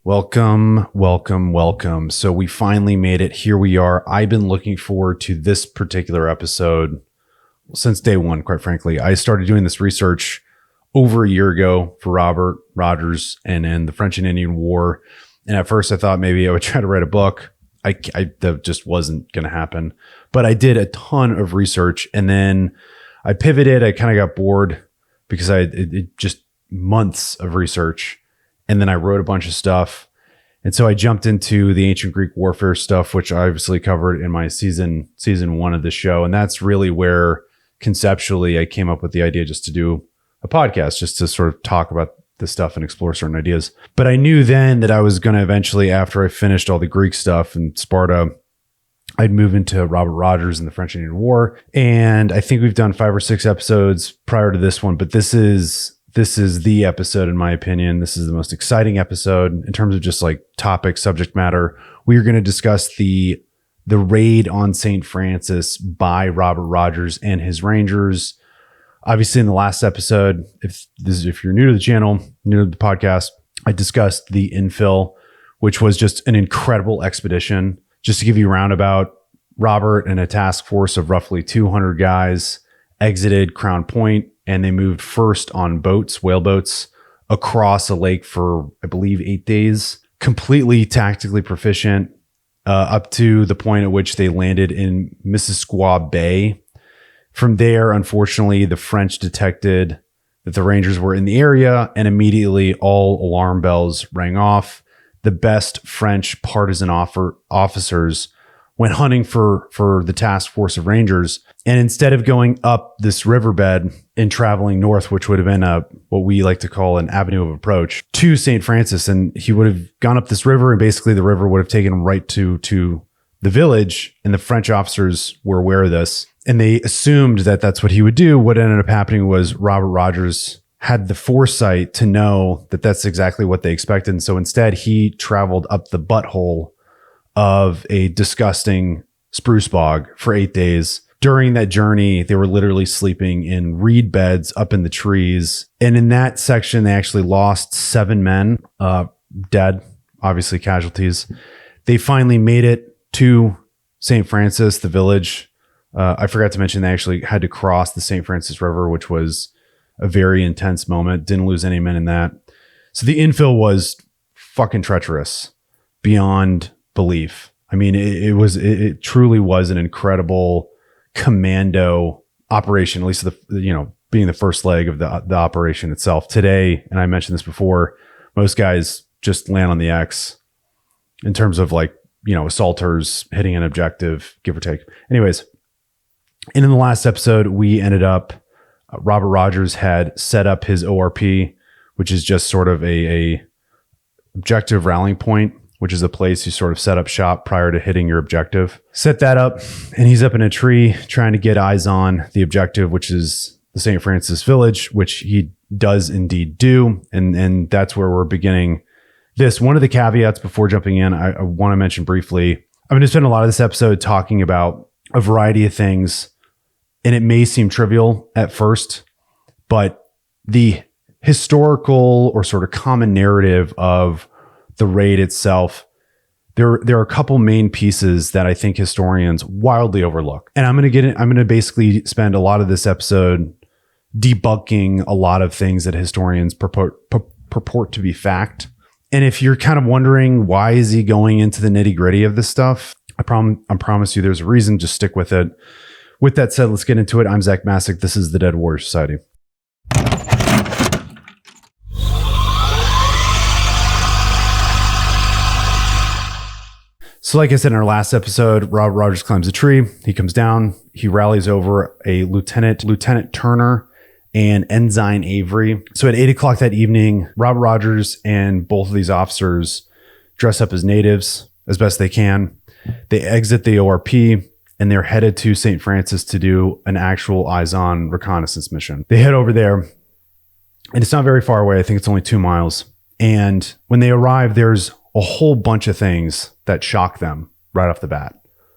Welcome, welcome, welcome. So we finally made it. Here we are. I've been looking forward to this particular episode since day one, quite frankly. I started doing this research over a year ago for Robert Rogers and the French and Indian War. And at first I thought maybe I would try to write a book. That just wasn't going to happen. But I did a ton of research and then I pivoted. I kind of got bored because it just months of research. And then I wrote a bunch of stuff. And so I jumped into the ancient Greek warfare stuff, which I obviously covered in my season one of the show. And that's really where conceptually I came up with the idea just to do a podcast, just to sort of talk about this stuff and explore certain ideas. But I knew then that I was going to eventually, after I finished all the Greek stuff and Sparta, I'd move into Robert Rogers and the French and Indian War. And I think we've done 5 or 6 episodes prior to this one, but this is the episode, in my opinion. This is the most exciting episode in terms of just like topic, subject matter. We are going to discuss the raid on St. Francis by Robert Rogers and his Rangers. Obviously, in the last episode, if you're new to the channel, new to the podcast, I discussed the exfil, which was just an incredible expedition. Just to give you a roundabout, Robert and a task force of roughly 200 guys exited Crown Point, and they moved first on boats, whale boats, across a lake for, I believe, 8 days. Completely tactically proficient, up to the point at which they landed in Missisquoi Bay. From there, unfortunately, the French detected that the Rangers were in the area, and immediately all alarm bells rang off. The best French partisan officers went hunting for the task force of Rangers. And instead of going up this riverbed and traveling north, which would have been what we like to call an avenue of approach to St. Francis, and he would have gone up this river, and basically the river would have taken him right to the village. And the French officers were aware of this, and they assumed that that's what he would do. What ended up happening was Robert Rogers had the foresight to know that that's exactly what they expected. And so instead, he traveled up the butthole of a disgusting spruce bog for 8 days. During that journey, they were literally sleeping in reed beds up in the trees. And in that section, they actually lost 7 men, dead, obviously casualties. They finally made it to St. Francis, the village. I forgot to mention they actually had to cross the St. Francis River, which was a very intense moment. Didn't lose any men in that. So the exfil was fucking treacherous beyond belief. I mean, it truly was an incredible commando operation, at least being the first leg of the operation itself. Today, and I mentioned this before, most guys just land on the X in terms of assaulters hitting an objective, give or take. Anyways, and in the last episode, we ended up, Robert Rogers had set up his ORP, which is just sort of a objective rallying point, which is a place you sort of set up shop prior to hitting your objective. Set that up, and he's up in a tree trying to get eyes on the objective, which is the St. Francis village, which he does indeed do. And that's where we're beginning this. One of the caveats before jumping in, I want to mention briefly, I'm going to spend a lot of this episode talking about a variety of things, and it may seem trivial at first, but the historical or sort of common narrative of the raid itself, there are a couple main pieces that I think historians wildly overlook. And I'm going to basically spend a lot of this episode debunking a lot of things that historians purport to be fact. And if you're kind of wondering, why is he going into the nitty gritty of this stuff? I promise you there's a reason. Just stick with it. With that said, let's get into it. I'm Zach Masick. This is the Dead Warrior Society. So like I said in our last episode, Robert Rogers climbs a tree. He comes down. He rallies over a Lieutenant Turner and Ensign Avery. So at 8 o'clock that evening, Robert Rogers and both of these officers dress up as natives as best they can. They exit the ORP, and they're headed to St. Francis to do an actual eyes-on reconnaissance mission. They head over there, and it's not very far away. I think it's only 2 miles. And when they arrive, there's a whole bunch of things that shock them right off the bat.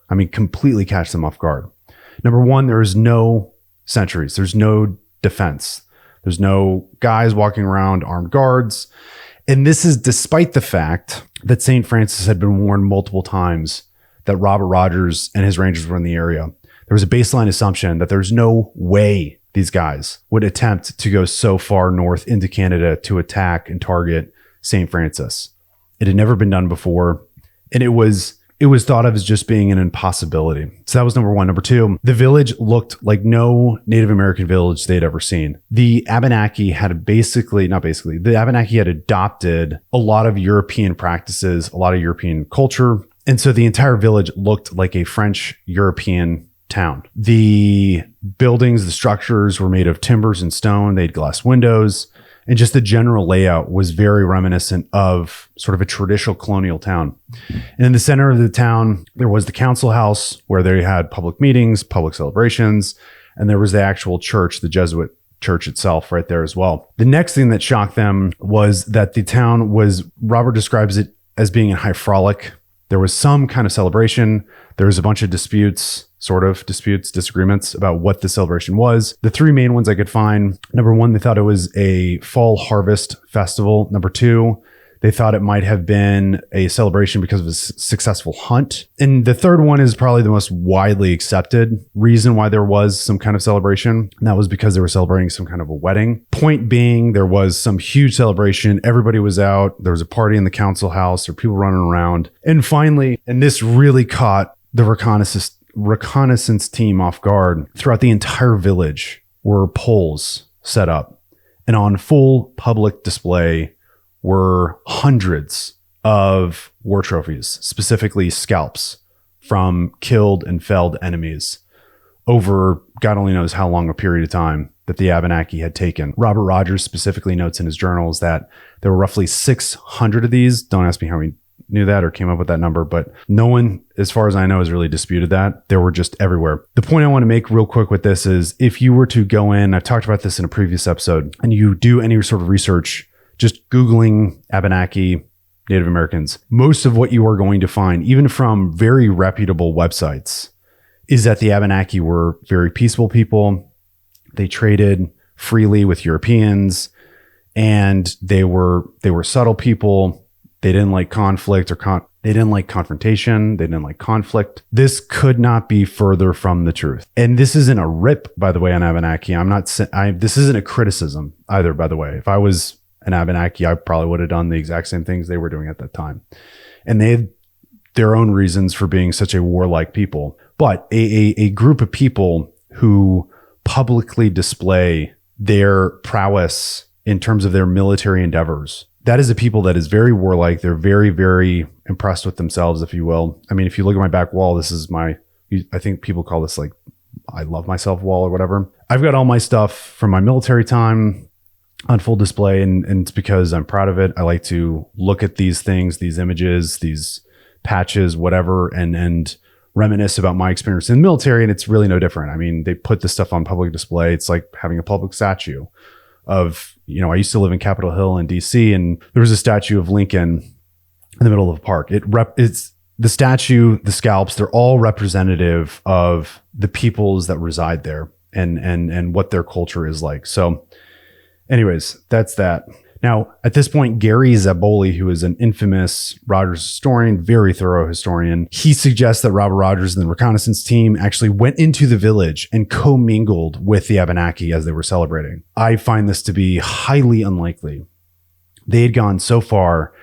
I mean, completely catch them off guard. Number one, there is no sentries. There's no defense. There's no guys walking around, armed guards. And this is despite the fact that St. Francis had been warned multiple times that Robert Rogers and his Rangers were in the area. There was a baseline assumption that there's no way these guys would attempt to go so far north into Canada to attack and target St. Francis. It had never been done before, and it was thought of as just being an impossibility. So that was number one. Number two, the village looked like no Native American village they'd ever seen. The Abenaki had the Abenaki had adopted a lot of European practices, a lot of European culture. And so the entire village looked like a French European town. The buildings, the structures were made of timbers and stone. They had glass windows. And just the general layout was very reminiscent of sort of a traditional colonial town. And in the center of the town, there was the council house where they had public meetings, public celebrations, and there was the actual church, the Jesuit church itself right there as well. The next thing that shocked them was that the town Robert describes it as being in high frolic. There was some kind of celebration. There was a bunch of disagreements about what the celebration was. The three main ones I could find: number one, they thought it was a fall harvest festival. Number two, they thought it might have been a celebration because of a successful hunt. And the third one is probably the most widely accepted reason why there was some kind of celebration. And that was because they were celebrating some kind of a wedding. Point being, there was some huge celebration. Everybody was out. There was a party in the council house. There were people running around. And finally, and this really caught the reconnaissance team off guard, throughout the entire village were poles set up. And on full public display were hundreds of war trophies, specifically scalps from killed and felled enemies over God only knows how long a period of time that the Abenaki had taken. Robert Rogers specifically notes in his journals that there were roughly 600 of these. Don't ask me how he knew that or came up with that number, but no one, as far as I know, has really disputed that. They were just everywhere. The point I want to make real quick with this is, if you were to go in, I've talked about this in a previous episode, and you do any sort of research, just Googling Abenaki, Native Americans, most of what you are going to find, even from very reputable websites, is that the Abenaki were very peaceful people. They traded freely with Europeans, and they were subtle people. They didn't like conflict they didn't like confrontation. They didn't like conflict. This could not be further from the truth. And this isn't a rip, by the way, on Abenaki. This isn't a criticism either, by the way. If I was an Abenaki, I probably would have done the exact same things they were doing at that time. And they had their own reasons for being such a warlike people. But a group of people who publicly display their prowess in terms of their military endeavors, that is a people that is very warlike. They're very, very impressed with themselves, if you will. I mean, if you look at my back wall, this is I think people call this like, I love myself wall or whatever. I've got all my stuff from my military time on full display, and it's because I'm proud of it. I like to look at these things, these images, these patches, whatever, and reminisce about my experience in the military. And it's really no different. I mean, they put this stuff on public display. It's like having a public statue of, I used to live in Capitol Hill in DC, and there was a statue of Lincoln in the middle of the park. It's the statue, the scalps, they're all representative of the peoples that reside there and what their culture is like. So anyways, that's that. Now, at this point, Gary Zaboli, who is an infamous Rogers historian, very thorough historian, he suggests that Robert Rogers and the reconnaissance team actually went into the village and commingled with the Abenaki as they were celebrating. I find this to be highly unlikely. They had gone so far,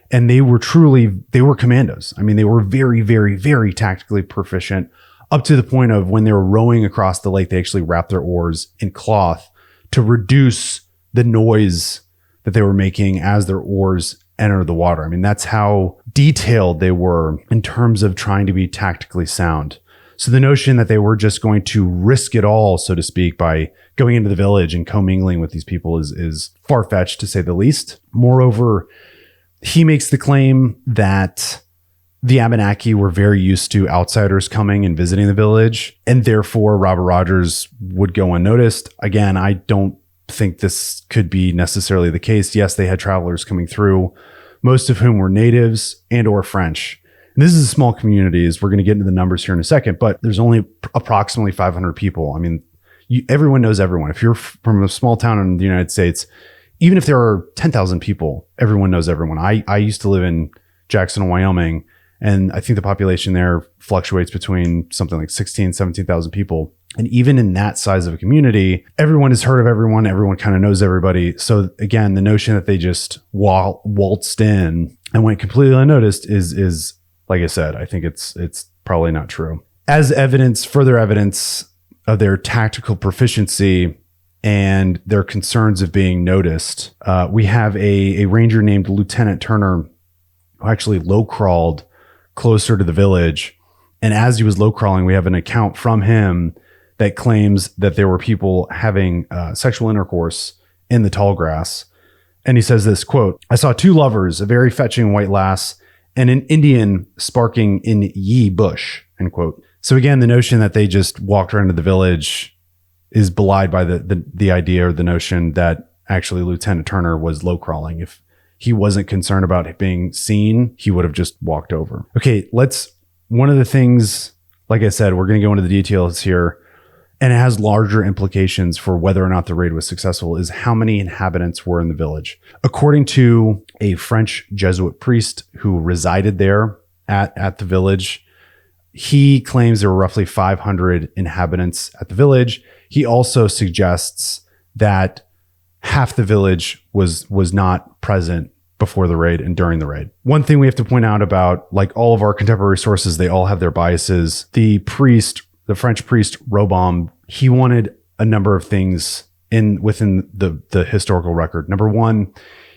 and they were commandos. I mean, they were very, very, very tactically proficient, up to the point of when they were rowing across the lake, they actually wrapped their oars in cloth to reduce the noise that they were making as their oars entered the water. I mean, that's how detailed they were in terms of trying to be tactically sound. So the notion that they were just going to risk it all, so to speak, by going into the village and commingling with these people is far-fetched, to say the least. Moreover, he makes the claim that the Abenaki were very used to outsiders coming and visiting the village, and therefore Robert Rogers would go unnoticed. Again, I don't think this could be necessarily the case. Yes, they had travelers coming through, most of whom were natives and or French. And this is a small community, as we're going to get into the numbers here in a second, but there's only approximately 500 people. I mean, everyone knows everyone. If you're from a small town in the United States, even if there are 10,000 people, everyone knows everyone. I used to live in Jackson, Wyoming, and I think the population there fluctuates between something like 16, 17,000 people. And even in that size of a community, everyone has heard of everyone. Everyone kind of knows everybody. So again, the notion that they just waltzed in and went completely unnoticed is like I said, I think it's probably not true. As evidence, further evidence of their tactical proficiency and their concerns of being noticed, we have a ranger named Lieutenant Turner who actually low crawled closer to the village. And as he was low crawling, we have an account from him that claims that there were people having sexual intercourse in the tall grass. And he says this, quote, "I saw two lovers, a very fetching white lass and an Indian sparking in ye bush," end quote. So again, the notion that they just walked around to the village is belied by the idea or the notion that actually Lieutenant Turner was low crawling. If he wasn't concerned about being seen, he would have just walked over. Okay, one of the things, like I said, we're going to go into the details here, and it has larger implications for whether or not the raid was successful, is how many inhabitants were in the village. According to a French Jesuit priest who resided there at the village, he claims there were roughly 500 inhabitants at the village. He also suggests that half the village was not present before the raid and during the raid. One thing we have to point out about, like all of our contemporary sources, they all have their biases. The French priest Robom, he wanted a number of things within the historical record. Number one,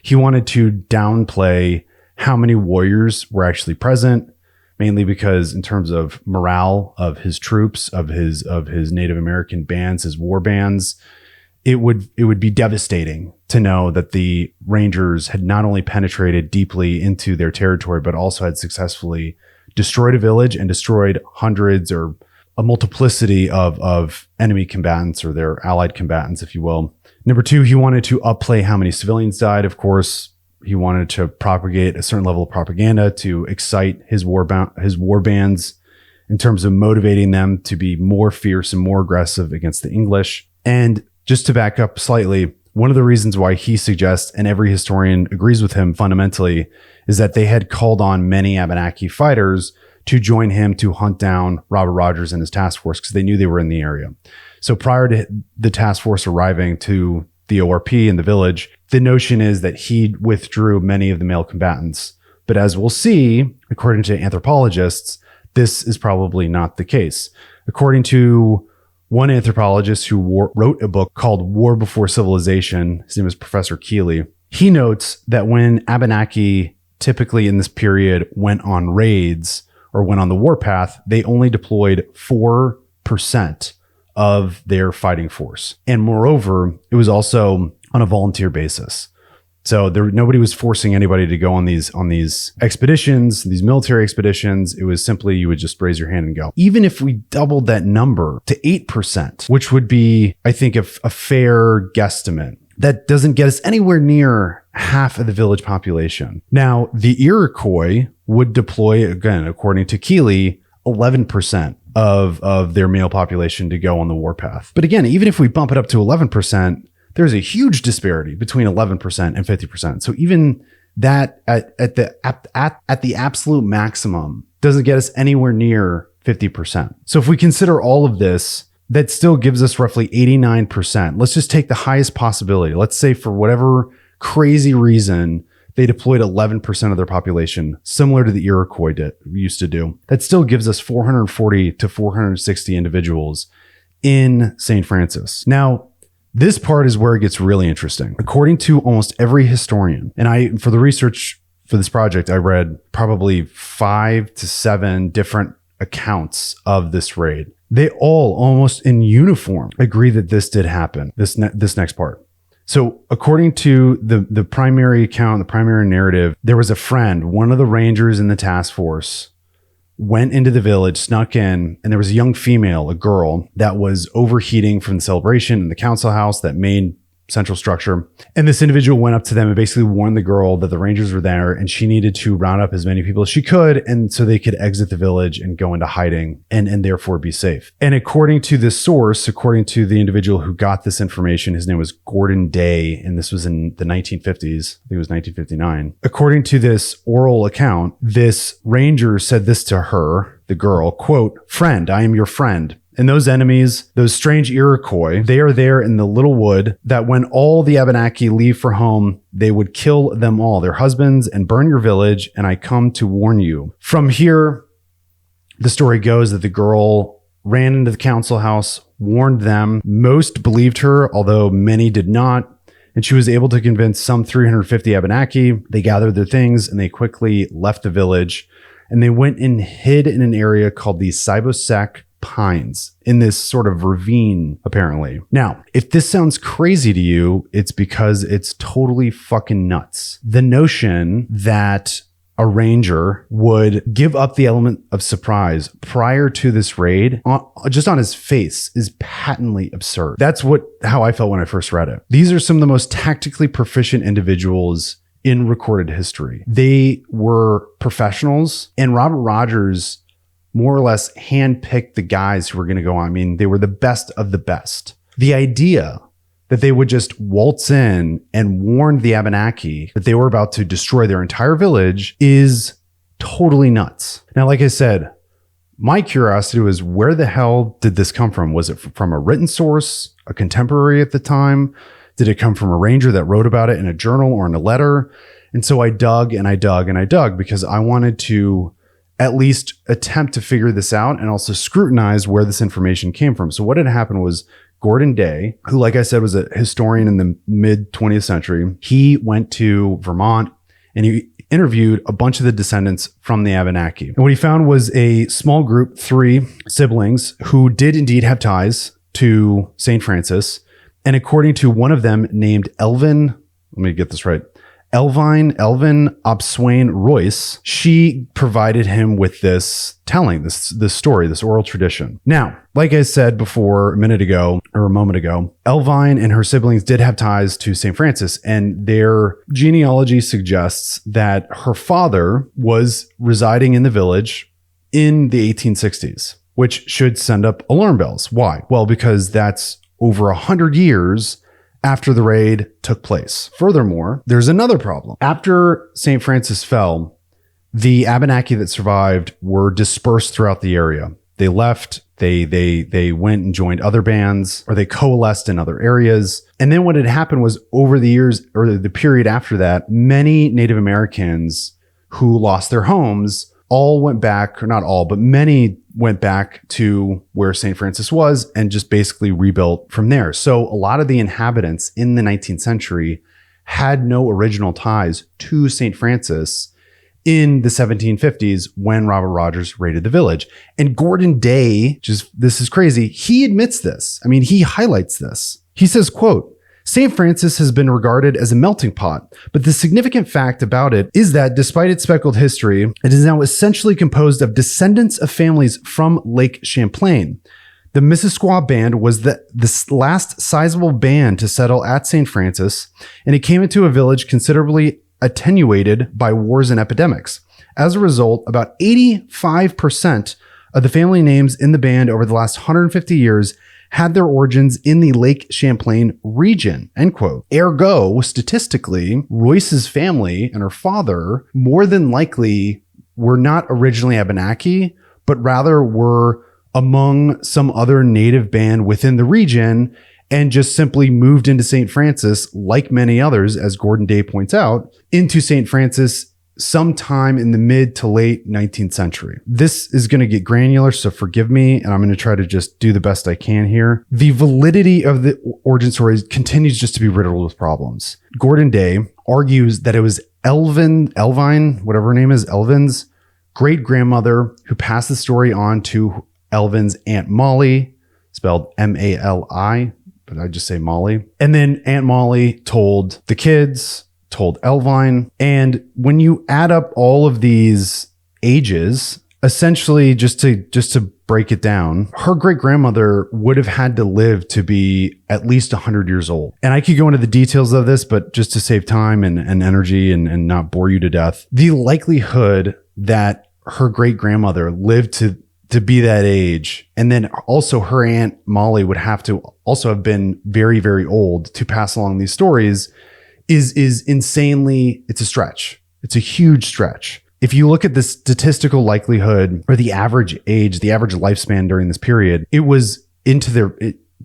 he wanted to downplay how many warriors were actually present, mainly because in terms of morale of his troops, of his Native American bands, his war bands, it would be devastating to know that the Rangers had not only penetrated deeply into their territory, but also had successfully destroyed a village and destroyed hundreds or a multiplicity of enemy combatants or their allied combatants, if you will. Number two, he wanted to upplay how many civilians died. Of course, he wanted to propagate a certain level of propaganda to excite his war bands in terms of motivating them to be more fierce and more aggressive against the English. And just to back up slightly, one of the reasons why he suggests, and every historian agrees with him fundamentally, is that they had called on many Abenaki fighters to join him to hunt down Robert Rogers and his task force because they knew they were in the area. So prior to the task force arriving to the ORP in the village, the notion is that he withdrew many of the male combatants. But as we'll see, according to anthropologists, this is probably not the case. According to one anthropologist who wrote a book called War Before Civilization, his name is Professor Keeley, he notes that when Abenaki typically in this period went on raids or went on the warpath, they only deployed 4% of their fighting force. And moreover, it was also on a volunteer basis. So nobody was forcing anybody to go on these expeditions, these military expeditions. It was simply you would just raise your hand and go. Even if we doubled that number to 8%, which would be, I think, a fair guesstimate, that doesn't get us anywhere near half of the village population. Now, the Iroquois would deploy, again, according to Keeley, 11% of their male population to go on the warpath. But again, even if we bump it up to 11%, there's a huge disparity between 11% and 50%. So even that at the absolute maximum doesn't get us anywhere near 50%. So if we consider all of this, that still gives us roughly 89%. Let's just take the highest possibility. Let's say for whatever crazy reason, they deployed 11% of their population, similar to the Iroquois used to do. That still gives us 440 to 460 individuals in St. Francis. Now, this part is where it gets really interesting. According to almost every historian, and for the research for this project, I read probably 5 to 7 different accounts of this raid. They all, almost in uniform, agree that this did happen, this next part. So according to the primary account, the primary narrative, there was a friend, one of the rangers in the task force, went into the village, snuck in, and there was a young female, a girl, that was overheating from the celebration in the council house that made central structure. And this individual went up to them and basically warned the girl that the Rangers were there and she needed to round up as many people as she could, and so they could exit the village and go into hiding and therefore be safe. And according to this source, according to the individual who got this information, his name was Gordon Day, and this was in the 1950s. I think it was 1959. According to this oral account, this ranger said this to her, the girl, quote, "Friend, I am your friend. And those enemies, those strange Iroquois, they are there in the little wood that when all the Abenaki leave for home, they would kill them all, their husbands, and burn your village. And I come to warn you." From here, the story goes that the girl ran into the council house, warned them. Most believed her, although many did not. And she was able to convince some 350 Abenaki. They gathered their things and they quickly left the village. And they went and hid in an area called the Sibosec Pines in this sort of ravine, apparently. Now, if this sounds crazy to you, it's because it's totally fucking nuts. The notion that a ranger would give up the element of surprise prior to this raid just on his face is patently absurd. That's how I felt when I first read it. These are some of the most tactically proficient individuals in recorded history. They were professionals, and Robert Rogers more or less handpicked the guys who were going to go on. I mean, they were the best of the best. The idea that they would just waltz in and warn the Abenaki that they were about to destroy their entire village is totally nuts. Now, like I said, my curiosity was, where the hell did this come from? Was it from a written source, a contemporary at the time? Did it come from a ranger that wrote about it in a journal or in a letter? And so I dug and I dug and I dug because I wanted to at least attempt to figure this out and also scrutinize where this information came from. So what had happened was Gordon Day, who, like I said, was a historian in the mid 20th century, he went to Vermont and he interviewed a bunch of the descendants from the Abenaki. And what he found was a small group, 3 siblings, who did indeed have ties to St. Francis. And according to one of them named Elvin, let me get this right, Elvin Obswain Royce, she provided him with this telling, this story, this oral tradition. Now, like I said before a moment ago, Elvin and her siblings did have ties to St. Francis, and their genealogy suggests that her father was residing in the village in the 1860s, which should send up alarm bells. Why? Well, because that's over 100 years after the raid took place. Furthermore, there's another problem. After St. Francis fell, the Abenaki that survived were dispersed throughout the area. They left, they went and joined other bands, or they coalesced in other areas. And then what had happened was, over the years, or the period after that, many Native Americans who lost their homes all went back, or not all, but many went back to where St. Francis was and just basically rebuilt from there. So a lot of the inhabitants in the 19th century had no original ties to St. Francis in the 1750s when Robert Rogers raided the village. And Gordon Day, this is crazy, he admits this. I mean, he highlights this. He says, quote, "St. Francis has been regarded as a melting pot, but the significant fact about it is that despite its speckled history, it is now essentially composed of descendants of families from Lake Champlain. The Missisquoi band was the last sizable band to settle at St. Francis, and it came into a village considerably attenuated by wars and epidemics. As a result, about 85% of the family names in the band over the last 150 years had their origins in the Lake Champlain region," end quote. Ergo, statistically, Royce's family and her father more than likely were not originally Abenaki, but rather were among some other native band within the region and just simply moved into St. Francis, like many others, as Gordon Day points out, into St. Francis sometime in the mid to late 19th century. This is going to get granular, so forgive me, and I'm going to try to just do the best I can here. The validity of the origin story continues just to be riddled with problems. Gordon Day argues that it was Elvin, whatever her name is, Elvin's great-grandmother who passed the story on to Elvin's Aunt Molly, spelled M-A-L-I, but I just say Molly. And then Aunt Molly told the kids, told Elvin. And when you add up all of these ages, essentially just to break it down, her great-grandmother would have had to live to be at least 100 years old. And I could go into the details of this, but just to save time and energy and not bore you to death, the likelihood that her great-grandmother lived to be that age, and then also her Aunt Molly would have to also have been very, very old to pass along these stories is insanely, it's a stretch. It's a huge stretch. If you look at the statistical likelihood or the average age, the average lifespan during this period, it was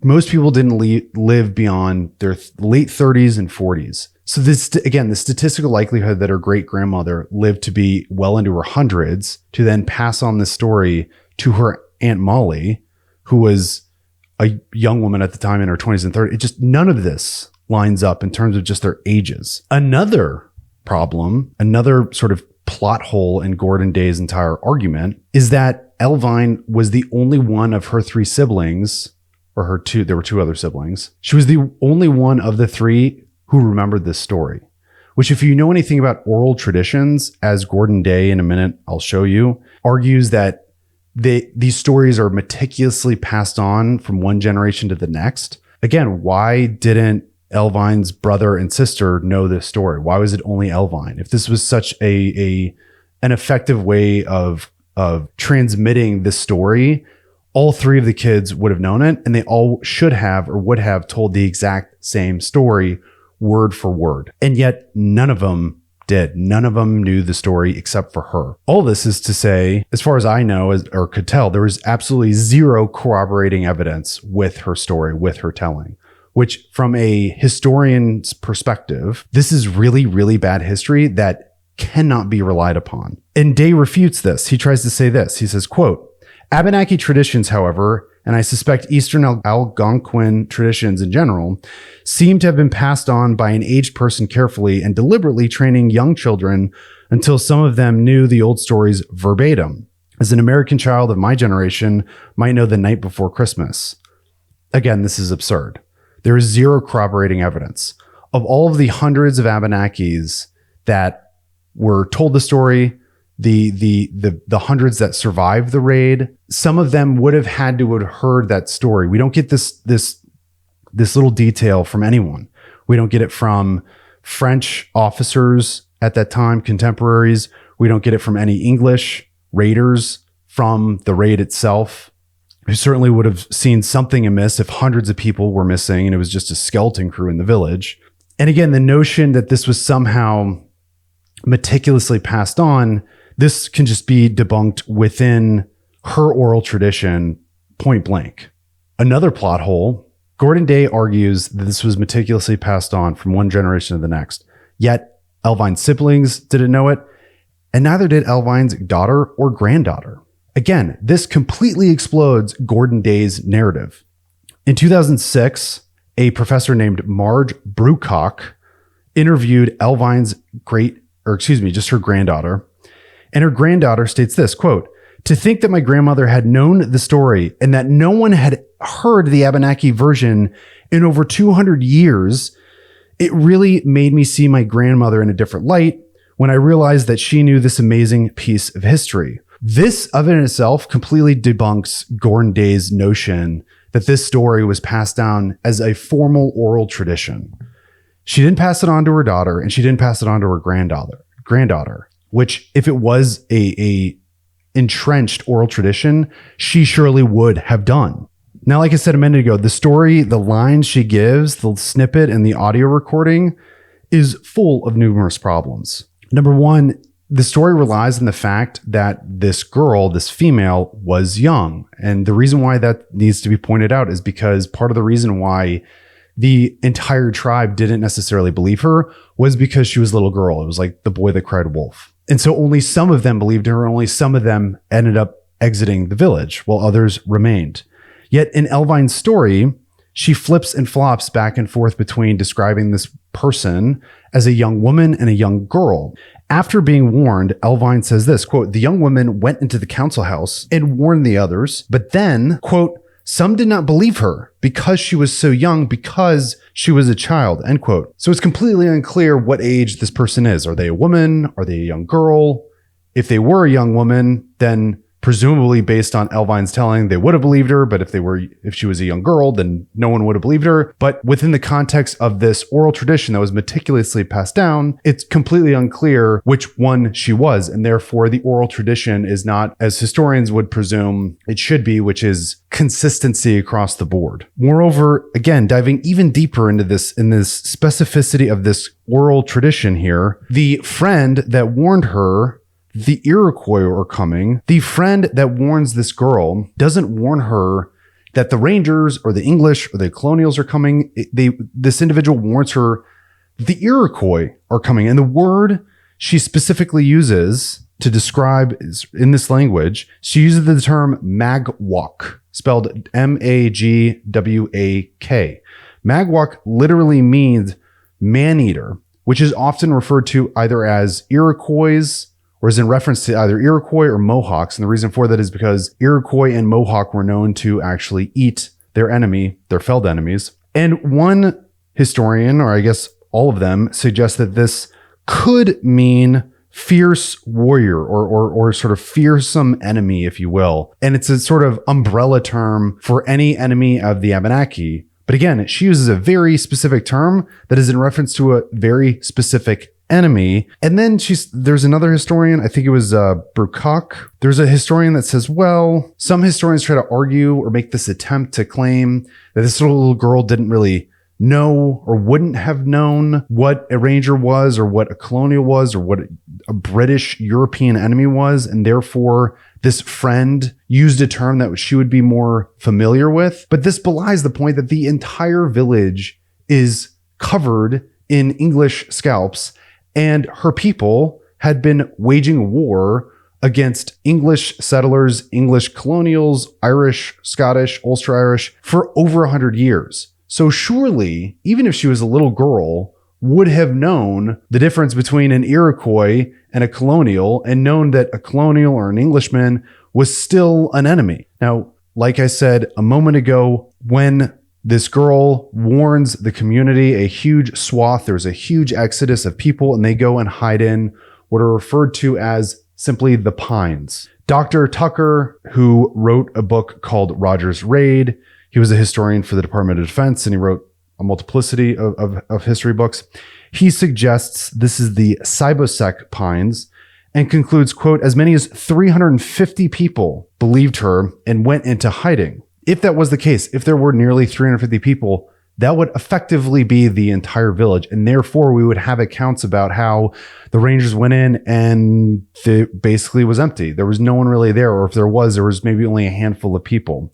most people didn't live beyond their late 30s and 40s. So this, again, the statistical likelihood that her great grandmother lived to be well into her hundreds to then pass on this story to her Aunt Molly, who was a young woman at the time in her 20s and 30s, it just, none of this lines up in terms of just their ages. Another problem, another sort of plot hole in Gordon Day's entire argument is that Elvine was the only one of her three siblings, or there were two other siblings. She was the only one of the three who remembered this story, which, if you know anything about oral traditions, as Gordon Day, in a minute I'll show you, argues that these stories are meticulously passed on from one generation to the next. Again, why didn't Elvine's brother and sister know this story? Why was it only Elvine? If this was such an effective way of transmitting this story, all three of the kids would have known it, and they all should have or would have told the exact same story word for word. And yet none of them did. None of them knew the story except for her. All this is to say, as far as I know or could tell, there was absolutely zero corroborating evidence with her story, with her telling, which from a historian's perspective, this is really, really bad history that cannot be relied upon. And Day refutes this. He tries to say this. He says, quote, Abenaki traditions, however, and I suspect Eastern Algonquin traditions in general, seem to have been passed on by an aged person carefully and deliberately training young children until some of them knew the old stories verbatim, as an American child of my generation might know The Night Before Christmas. Again, this is absurd. There is zero corroborating evidence. Of all of the hundreds of Abenakis that were told the story, the hundreds that survived the raid, some of them would have had to have heard that story. We don't get this little detail from anyone. We don't get it from French officers at that time, contemporaries. We don't get it from any English raiders from the raid itself, who certainly would have seen something amiss if hundreds of people were missing and it was just a skeleton crew in the village. And again, the notion that this was somehow meticulously passed on, this can just be debunked within her oral tradition, point blank. Another plot hole, Gordon Day argues that this was meticulously passed on from one generation to the next, yet Elvine's siblings didn't know it, and neither did Elvine's daughter or granddaughter. Again, this completely explodes Gordon Day's narrative. In 2006, a professor named Marge Brucock interviewed Elvine's just her granddaughter. And her granddaughter states this, quote, to think that my grandmother had known the story and that no one had heard the Abenaki version in over 200 years, it really made me see my grandmother in a different light when I realized that she knew this amazing piece of history. This of in itself completely debunks Gordon Day's notion that this story was passed down as a formal oral tradition. She didn't pass it on to her daughter, and she didn't pass it on to her granddaughter, which if it was a entrenched oral tradition, she surely would have done. Now, like I said a minute ago, the story, the lines she gives, the snippet and the audio recording is full of numerous problems. Number one, the story relies on the fact that this girl, this female, was young. And the reason why that needs to be pointed out is because part of the reason why the entire tribe didn't necessarily believe her was because she was a little girl. It was like the boy that cried wolf. And so only some of them believed her, only some of them ended up exiting the village, while others remained. Yet in Elvine's story, she flips and flops back and forth between describing this person as a young woman and a young girl. After being warned, Elvine says this, quote, the young woman went into the council house and warned the others, but then, quote, some did not believe her because she was so young, because she was a child, end quote. So it's completely unclear what age this person is. Are they a woman? Are they a young girl? If they were a young woman, then Presumably based on Elvine's telling, they would have believed her, but if she was a young girl, then no one would have believed her. But within the context of this oral tradition that was meticulously passed down, it's completely unclear which one she was. And therefore the oral tradition is not, as historians would presume it should be, which is consistency across the board. Moreover, again, diving even deeper into this, in this specificity of this oral tradition here, the friend that warned her the Iroquois are coming, the friend that warns this girl doesn't warn her that the Rangers or the English or the colonials are coming. This individual warns her the Iroquois are coming. And the word she specifically uses to describe in this language, she uses the term magwak, spelled Magwak. Magwak literally means man-eater, which is often referred to either as Iroquois or is in reference to either Iroquois or Mohawks. And the reason for that is because Iroquois and Mohawk were known to actually eat their enemy, their felled enemies. And one historian, or I guess all of them, suggest that this could mean fierce warrior or sort of fearsome enemy, if you will. And it's a sort of umbrella term for any enemy of the Abenaki. But again, she uses a very specific term that is in reference to a very specific enemy. And then there's another historian, I think it was Brucock. There's a historian that says, well, some historians try to argue or make this attempt to claim that this little girl didn't really know or wouldn't have known what a Ranger was or what a colonial was or what a British European enemy was. And therefore, this friend used a term that she would be more familiar with. But this belies the point that the entire village is covered in English scalps, and her people had been waging war against English settlers, English colonials, Irish, Scottish, Ulster Irish for over 100 years. So surely, even if she was a little girl, would have known the difference between an Iroquois and a colonial, and known that a colonial or an Englishman was still an enemy. Now, like I said a moment ago, when this girl warns the community, a huge swath, there's a huge exodus of people, and they go and hide in what are referred to as simply the Pines. Dr. Tucker, who wrote a book called Roger's Raid, he was a historian for the Department of Defense, and he wrote a multiplicity of history books. He suggests this is the Sibosec Pines and concludes, quote, as many as 350 people believed her and went into hiding. If that was the case, if there were nearly 350 people, that would effectively be the entire village. And therefore, we would have accounts about how the Rangers went in and it basically was empty. There was no one really there. Or if there was maybe only a handful of people,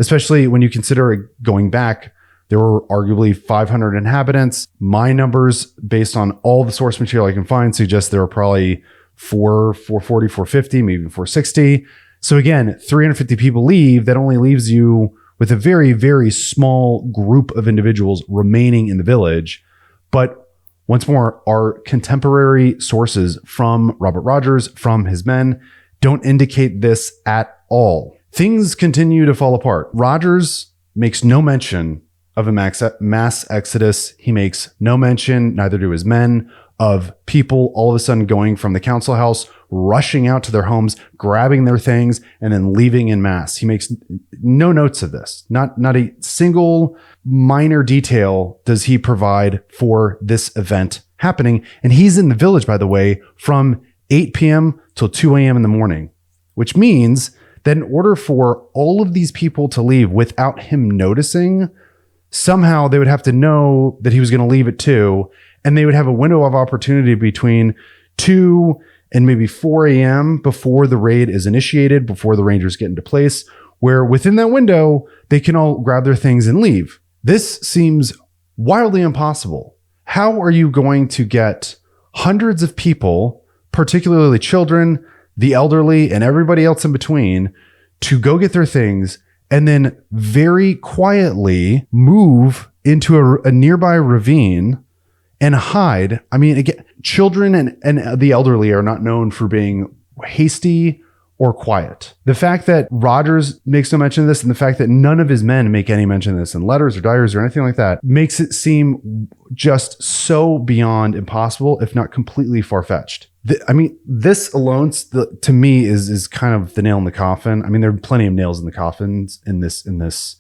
especially when you consider it going back. There were arguably 500 inhabitants. My numbers, based on all the source material I can find, suggest there were probably 440, 450, maybe 460. So again, 350 people leave. That only leaves you with a very, very small group of individuals remaining in the village. But once more, our contemporary sources from Robert Rogers, from his men, don't indicate this at all. Things continue to fall apart. Rogers makes no mention of a mass exodus. He makes no mention, neither do his men, of people all of a sudden going from the council house, rushing out to their homes, grabbing their things, and then leaving in mass. He makes no notes of this. Not a single minor detail does he provide for this event happening. And he's in the village, by the way, from 8 p.m. till 2 a.m. in the morning, which means that in order for all of these people to leave without him noticing, somehow they would have to know that he was going to leave at 2, and they would have a window of opportunity between 2 and maybe 4 a.m. before the raid is initiated, before the Rangers get into place, where within that window, they can all grab their things and leave. This seems wildly impossible. How are you going to get hundreds of people, particularly children, the elderly, and everybody else in between, to go get their things and then very quietly move into a nearby ravine and hide? I mean, again, children and the elderly are not known for being hasty or quiet. The fact that Rogers makes no mention of this, and the fact that none of his men make any mention of this in letters or diaries or anything like that, makes it seem just so beyond impossible, if not completely far-fetched. This alone to me is kind of the nail in the coffin. I mean, there are plenty of nails in the coffins in this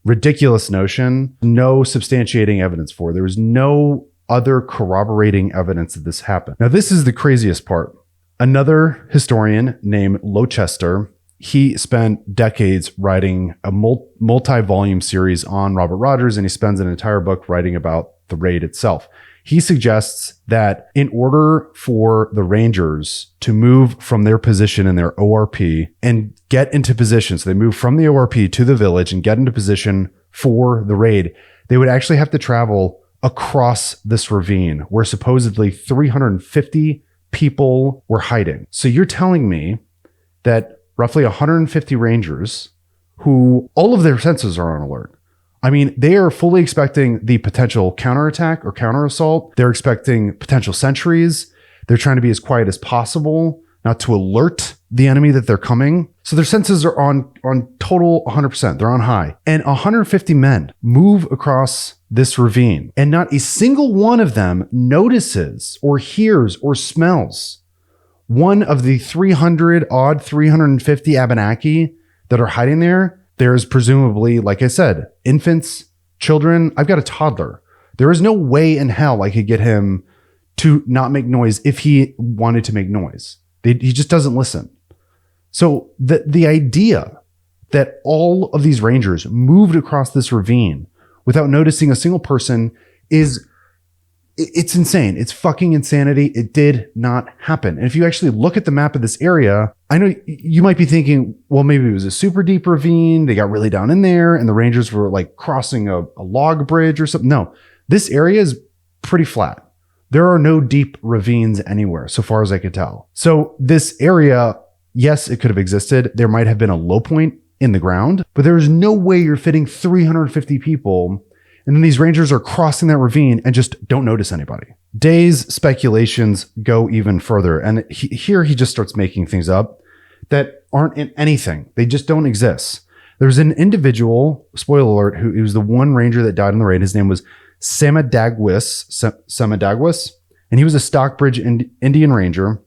ridiculous notion. No substantiating evidence for. There was no other corroborating evidence that this happened. Now, this is the craziest part. Another historian named Lochester, he spent decades writing a multi-volume series on Robert Rogers, and he spends an entire book writing about the raid itself. He suggests that in order for the Rangers to move from their position in their ORP and get into position, so they move from the ORP to the village and get into position for the raid, they would actually have to travel across this ravine where supposedly 350 people were hiding. So you're telling me that roughly 150 Rangers, who all of their senses are on alert. I mean, they are fully expecting the potential counterattack or counter-assault. They're expecting potential sentries. They're trying to be as quiet as possible, not to alert the enemy that they're coming. So their senses are on total 100%. They're on high. And 150 men move across this ravine, and not a single one of them notices or hears or smells one of the 350 Abenaki that are hiding there. There's presumably, like I said, infants, children. I've got a toddler. There is no way in hell I could get him to not make noise if he wanted to make noise. He just doesn't listen. So the idea that all of these Rangers moved across this ravine without noticing a single person it's insane. It's fucking insanity. It did not happen. And if you actually look at the map of this area, I know you might be thinking, well, maybe it was a super deep ravine. They got really down in there and the Rangers were like crossing a log bridge or something. No, this area is pretty flat. There are no deep ravines anywhere, so far as I could tell. So this area, yes, it could have existed. There might have been a low point in the ground, but there is no way you're fitting 350 people. And then these Rangers are crossing that ravine and just don't notice anybody. Day's speculations go even further. And here he just starts making things up that aren't in anything. They just don't exist. There's an individual, spoiler alert, who was the one Ranger that died in the raid. His name was Samadagwis, and he was a Stockbridge Indian Ranger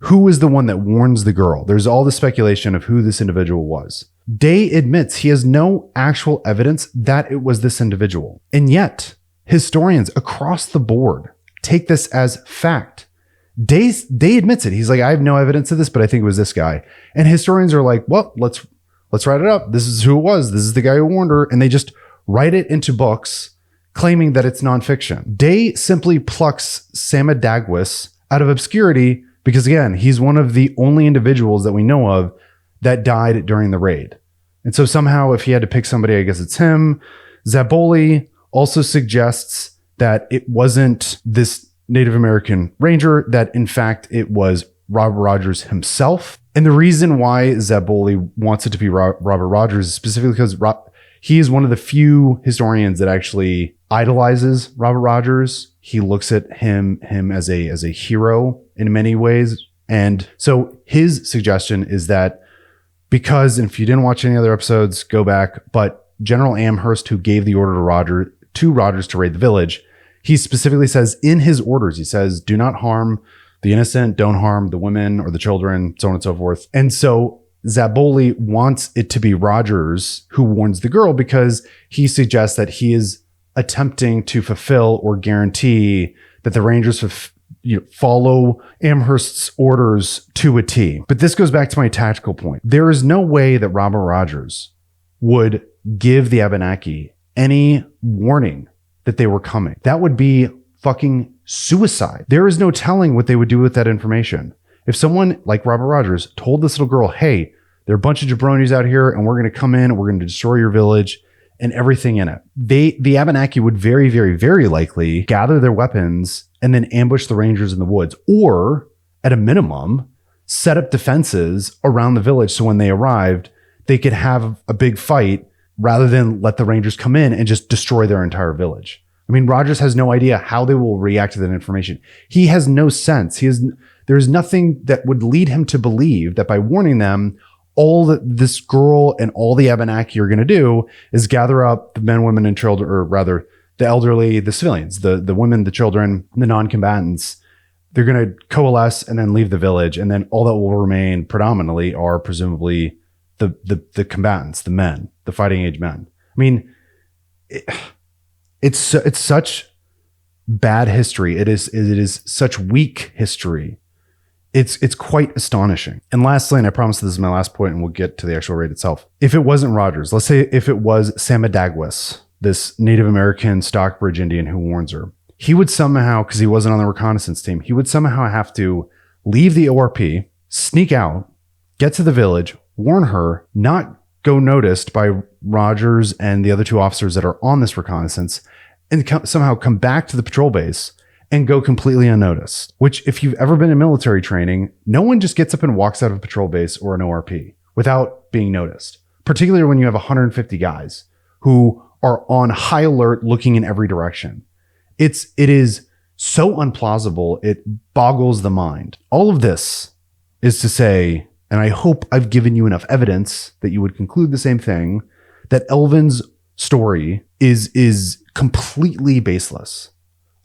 who was the one that warns the girl. There's all the speculation of who this individual was. Day admits he has no actual evidence that it was this individual. And yet, historians across the board take this as fact. Day admits it. He's like, I have no evidence of this, but I think it was this guy. And historians are like, well, let's write it up. This is who it was. This is the guy who warned her. And they just write it into books claiming that it's nonfiction. Day simply plucks Samadagwis out of obscurity because, again, he's one of the only individuals that we know of that died during the raid. And so somehow if he had to pick somebody, I guess it's him. Zaboli also suggests that it wasn't this Native American Ranger, that in fact it was Robert Rogers himself. And the reason why Zaboli wants it to be Robert Rogers is specifically because he is one of the few historians that actually idolizes Robert Rogers. He looks at him as a hero in many ways. And so his suggestion is that because, and if you didn't watch any other episodes, go back, but General Amherst, who gave the order to Rogers to raid the village, he specifically says in his orders, he says, do not harm the innocent, don't harm the women or the children, so on and so forth. And so Zaboli wants it to be Rogers who warns the girl because he suggests that he is attempting to fulfill or guarantee that the Rangers follow Amherst's orders to a T. But this goes back to my tactical point. There is no way that Robert Rogers would give the Abenaki any warning that they were coming. That would be fucking suicide. There is no telling what they would do with that information. If someone like Robert Rogers told this little girl, hey, there are a bunch of jabronis out here and we're going to come in and we're going to destroy your village and everything in it, the Abenaki would very, very, very likely gather their weapons and then ambush the Rangers in the woods, or at a minimum, set up defenses around the village so when they arrived, they could have a big fight rather than let the Rangers come in and just destroy their entire village. I mean, Rogers has no idea how they will react to that information. He has no sense. There's nothing that would lead him to believe that by warning them, all that this girl and all the Abenaki are going to do is gather up the men, women, and children, or rather the elderly, the civilians, the women, the children, the non-combatants, they're going to coalesce and then leave the village. And then all that will remain predominantly are presumably the combatants, the men, the fighting age men. I mean, it's such bad history. It is such weak history. It's quite astonishing. And lastly, and I promise this is my last point, and we'll get to the actual raid itself. If it wasn't Rogers, let's say if it was Samadagwas, this Native American Stockbridge Indian who warns her, he would somehow, because he wasn't on the reconnaissance team, he would somehow have to leave the ORP, sneak out, get to the village, warn her, not go noticed by Rogers and the other two officers that are on this reconnaissance, and somehow come back to the patrol base and go completely unnoticed. Which, if you've ever been in military training, no one just gets up and walks out of a patrol base or an ORP without being noticed, particularly when you have 150 guys who are on high alert looking in every direction. It is so unplausible, it boggles the mind. All of this is to say, and I hope I've given you enough evidence that you would conclude the same thing, that Elvin's story is completely baseless.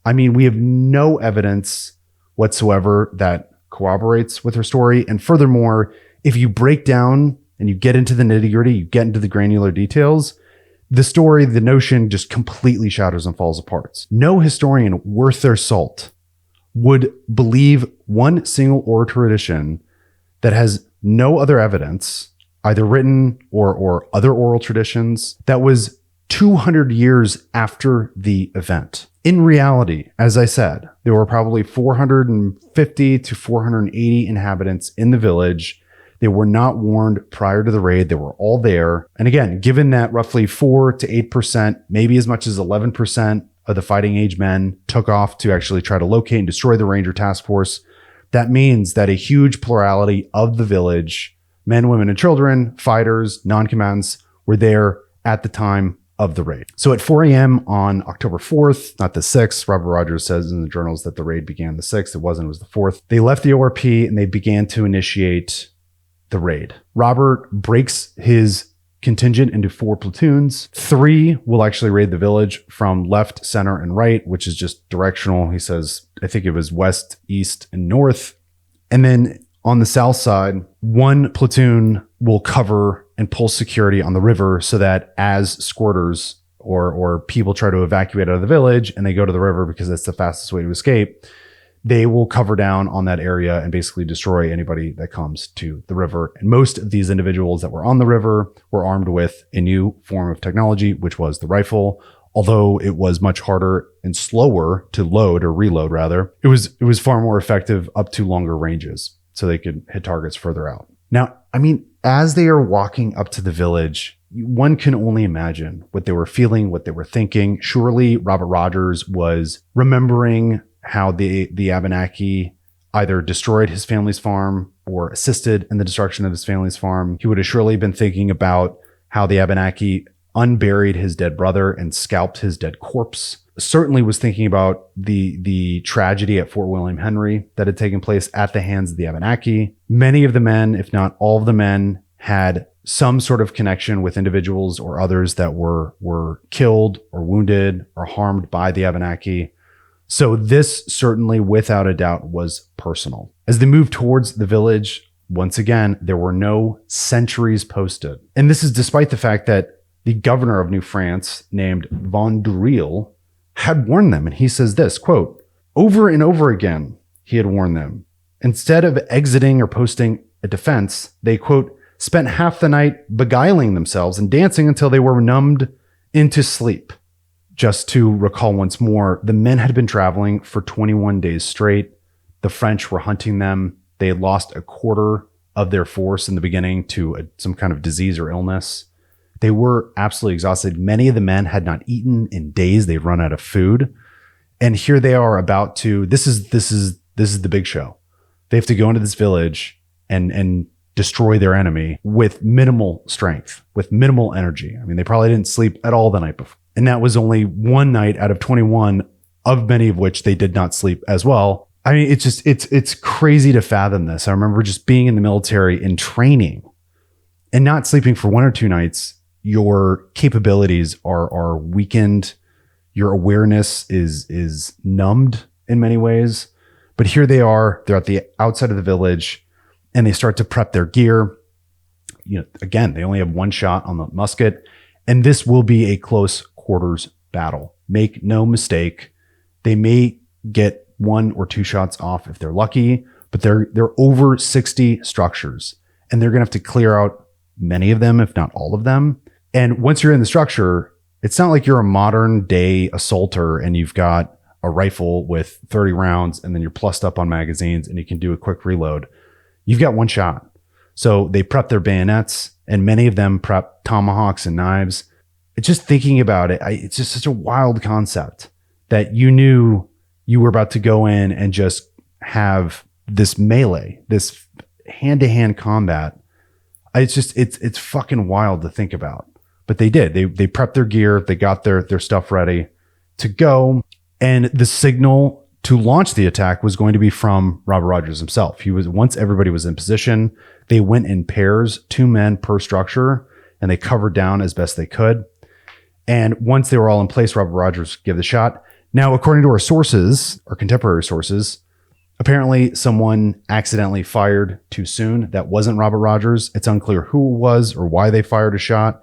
I mean, we have no evidence whatsoever that corroborates with her story. And furthermore, if you break down and you get into the nitty-gritty, you get into the granular details, the story, the notion just completely shatters and falls apart. No historian worth their salt would believe one single oral tradition that has no other evidence, either written or other oral traditions, that was 200 years after the event. In reality, as I said, there were probably 450 to 480 inhabitants in the village. They were not warned prior to the raid. They were all there. And again, given that roughly 4 to 8%, maybe as much as 11% of the fighting age men took off to actually try to locate and destroy the Ranger task force, that means that a huge plurality of the village, men, women, and children, fighters, non-combatants, were there at the time of the raid. So at 4 a.m. on October 4th, not the 6th, Robert Rogers says in the journals that the raid began the 6th. It wasn't, it was the 4th. They left the ORP and they began to initiate the raid. Robert breaks his contingent into 4 platoons. 3 will actually raid the village from left, center, and right, which is just directional. He says, I think it was west, east, and north. And then on the south side, 1 platoon will cover and pull security on the river so that as squirters or people try to evacuate out of the village and they go to the river because that's the fastest way to escape, they will cover down on that area and basically destroy anybody that comes to the river. And most of these individuals that were on the river were armed with a new form of technology, which was the rifle. Although it was much harder and slower to load or reload rather, it was far more effective up to longer ranges so they could hit targets further out. Now, I mean, as they are walking up to the village, one can only imagine what they were feeling, what they were thinking. Surely Robert Rogers was remembering how the Abenaki either destroyed his family's farm or assisted in the destruction of his family's farm. He would have surely been thinking about how the Abenaki unburied his dead brother and scalped his dead corpse. Certainly was thinking about the tragedy at Fort William Henry that had taken place at the hands of the Abenaki. Many of the men, if not all of the men, had some sort of connection with individuals or others that were killed or wounded or harmed by the Abenaki. So this certainly, without a doubt, was personal. As they moved towards the village, once again, there were no sentries posted. And this is despite the fact that the governor of New France, named Vaudreuil, had warned them. And he says this, quote, over and over again, he had warned them. Instead of exiting or posting a defense, they, quote, spent half the night beguiling themselves and dancing until they were numbed into sleep. Just to recall once more, the men had been traveling for 21 days straight. The French were hunting them. They had lost a quarter of their force in the beginning to some kind of disease or illness. They were absolutely exhausted. Many of the men had not eaten in days. They'd run out of food. And here they are about to, this is the big show. They have to go into this village and destroy their enemy with minimal strength, with minimal energy. I mean, they probably didn't sleep at all the night before. And that was only one night out of 21, of many of which they did not sleep as well. I mean, it's crazy to fathom this. I remember just being in the military in training and not sleeping for 1 or 2 nights. Your capabilities are weakened. Your awareness is numbed in many ways. But here they are, they're at the outside of the village and they start to prep their gear. Again, they only have one shot on the musket, and this will be a close quarters battle. Make no mistake. They may get 1 or 2 shots off if they're lucky, but they're over 60 structures, and they're going to have to clear out many of them, if not all of them. And once you're in the structure, it's not like you're a modern day assaulter and you've got a rifle with 30 rounds and then you're plussed up on magazines and you can do a quick reload. You've got one shot. So they prep their bayonets, and many of them prep tomahawks and knives. It's just thinking about it. It's just such a wild concept that you knew you were about to go in and just have this melee, this hand-to-hand combat. It's fucking wild to think about. But they did. They prepped their gear. They got their stuff ready to go. And the signal to launch the attack was going to be from Robert Rogers himself. Once everybody was in position, they went in pairs, 2 men per structure, and they covered down as best they could. And once they were all in place, Robert Rogers gave the shot. Now, according to our sources, our contemporary sources, apparently someone accidentally fired too soon. That wasn't Robert Rogers. It's unclear who it was or why they fired a shot.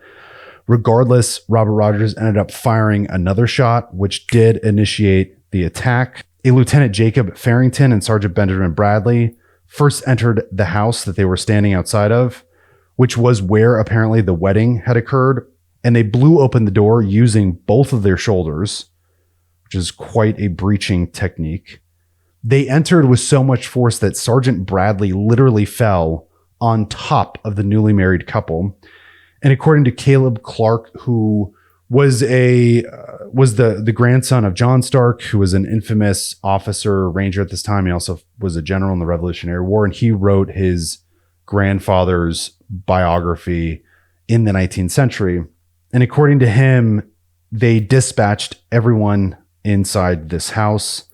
Regardless, Robert Rogers ended up firing another shot, which did initiate the attack. A Lieutenant Jacob Farrington and Sergeant Benjamin Bradley first entered the house that they were standing outside of, which was where apparently the wedding had occurred. And they blew open the door using both of their shoulders, which is quite a breaching technique. They entered with so much force that Sergeant Bradley literally fell on top of the newly married couple. And according to Caleb Clark, who was the grandson of John Stark, who was an infamous officer, ranger at this time. He also was a general in the Revolutionary War, and he wrote his grandfather's biography in the 19th century. And according to him, they dispatched everyone inside this house.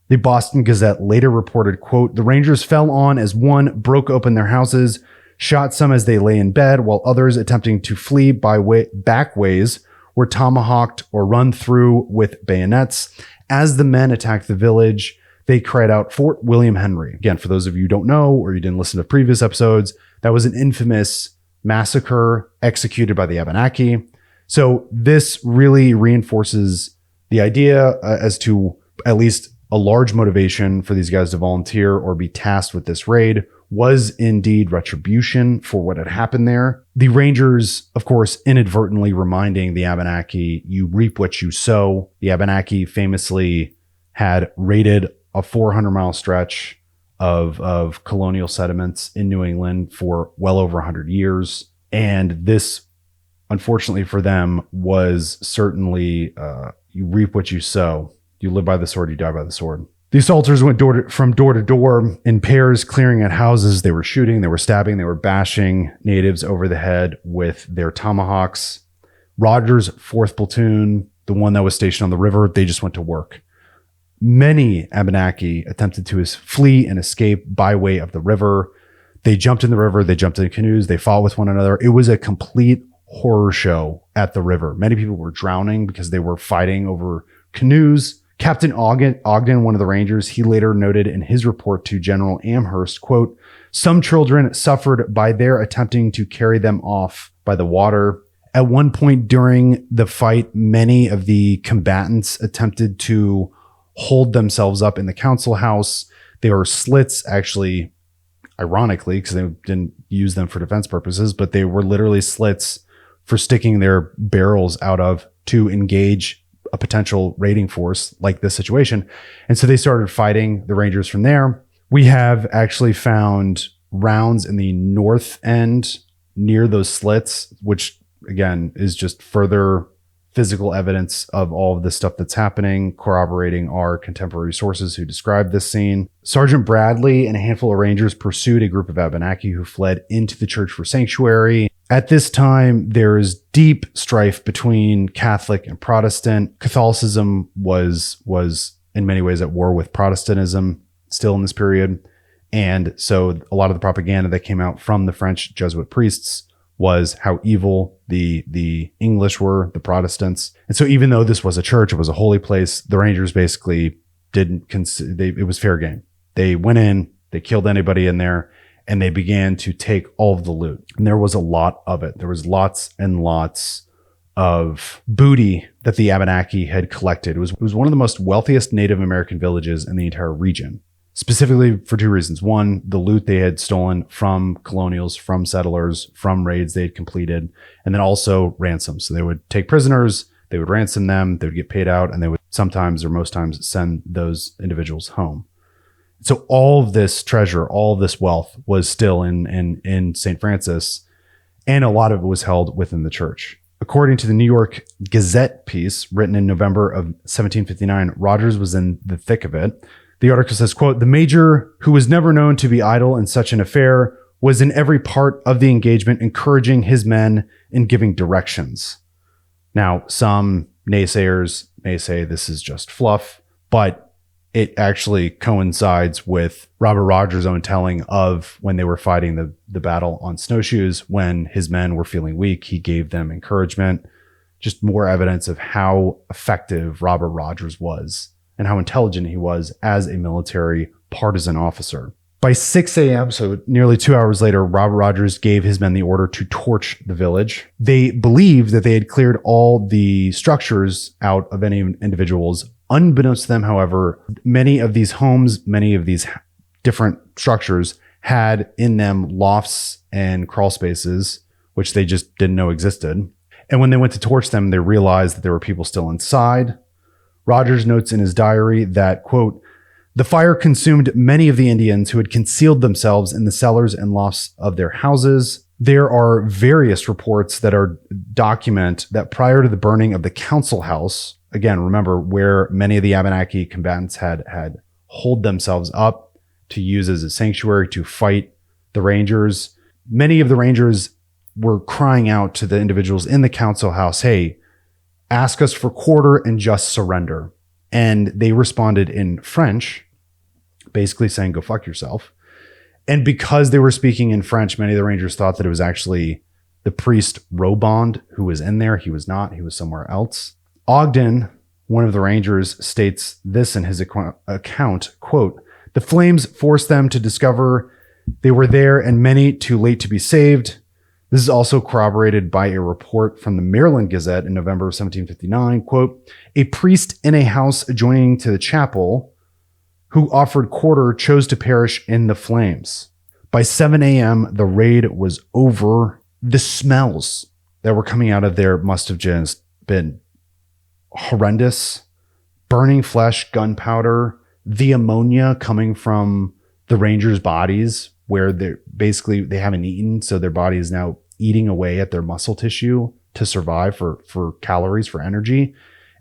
The Boston Gazette later reported, quote, "The Rangers fell on as one, broke open their houses, shot some as they lay in bed, while others attempting to flee back ways were tomahawked or run through with bayonets. As the men attacked the village, they cried out, 'Fort William Henry.'" Again, for those of you who don't know or you didn't listen to previous episodes, that was an infamous massacre executed by the Abenaki. So this really reinforces the idea as to at least a large motivation for these guys to volunteer or be tasked with this raid was indeed retribution for what had happened there. The Rangers, of course, inadvertently reminding the Abenaki, you reap what you sow. The Abenaki famously had raided a 400-mile stretch of colonial settlements in New England for well over 100 years. And this, unfortunately for them, was certainly you reap what you sow. You live by the sword, you die by the sword. The assaulters went from door to door in pairs, clearing at houses. They were shooting, they were stabbing, they were bashing natives over the head with their tomahawks. Rogers' 4th platoon, the one that was stationed on the river, they just went to work. Many Abenaki attempted to flee and escape by way of the river. They jumped in the river, they jumped in canoes, they fought with one another. It was a complete horror show at the river. Many people were drowning because they were fighting over canoes. Captain Ogden, one of the Rangers, he later noted in his report to General Amherst, quote, "Some children suffered by their attempting to carry them off by the water. At one point during the fight, many of the combatants attempted to hold themselves up in the council house. There were slits, actually, ironically, because they didn't use them for defense purposes, but they were literally slits for sticking their barrels out of to engage a potential raiding force like this situation. And so they started fighting the Rangers from there. We have actually found rounds in the north end near those slits, which again is just further physical evidence of all of the stuff that's happening, corroborating our contemporary sources who described this scene. Sergeant Bradley and a handful of Rangers pursued a group of Abenaki who fled into the church for sanctuary. At this time, there is deep strife between Catholic and Protestant. Catholicism was in many ways at war with Protestantism still in this period. And so a lot of the propaganda that came out from the French Jesuit priests was how evil the English were, the Protestants. And so even though this was a church, it was a holy place, the Rangers basically didn't consider, it was fair game. They went in, they killed anybody in there, and they began to take all of the loot. And there was a lot of it. There was lots and lots of booty that the Abenaki had collected. It was one of the most wealthiest Native American villages in the entire region, specifically for two reasons. One, the loot they had stolen from colonials, from settlers, from raids they had completed, and then also ransoms. So they would take prisoners, they would ransom them, they would get paid out, and they would sometimes or most times send those individuals home. So all of this treasure, all of this wealth was still in St. Francis, and a lot of it was held within the church. According to the New York Gazette piece written in November of 1759, Rogers was in the thick of it. The article says, quote, "The major, who was never known to be idle in such an affair, was in every part of the engagement encouraging his men and giving directions." Now, some naysayers may say this is just fluff, but it actually coincides with Robert Rogers' own telling of when they were fighting the battle on snowshoes. When his men were feeling weak, he gave them encouragement. Just more evidence of how effective Robert Rogers was and how intelligent he was as a military partisan officer. By 6 a.m., so nearly 2 hours later, Robert Rogers gave his men the order to torch the village. They believed that they had cleared all the structures out of any individuals. Unbeknownst to them, however, many of these homes, many of these different structures had in them lofts and crawl spaces, which they just didn't know existed. And when they went to torch them, they realized that there were people still inside. Rogers notes in his diary that, quote, "The fire consumed many of the Indians who had concealed themselves in the cellars and lofts of their houses. There are various reports that document that prior to the burning of the council house," again, remember where many of the Abenaki combatants had holed themselves up to use as a sanctuary to fight the Rangers. Many of the Rangers were crying out to the individuals in the council house, "Hey, ask us for quarter and just surrender." And they responded in French, basically saying, "Go fuck yourself." And because they were speaking in French, many of the Rangers thought that it was actually the priest Robond who was in there. He was not. He was somewhere else. Ogden, one of the Rangers, states this in his account, quote, "The flames forced them to discover they were there and many too late to be saved." This is also corroborated by a report from the Maryland Gazette in November of 1759, quote, "A priest in a house adjoining to the chapel who offered quarter chose to perish in the flames. By 7 a.m., the raid was over. The smells that were coming out of there must have just been horrendous. Burning flesh, gunpowder, the ammonia coming from the Rangers' bodies where they haven't eaten, so their body is now eating away at their muscle tissue to survive for calories, for energy.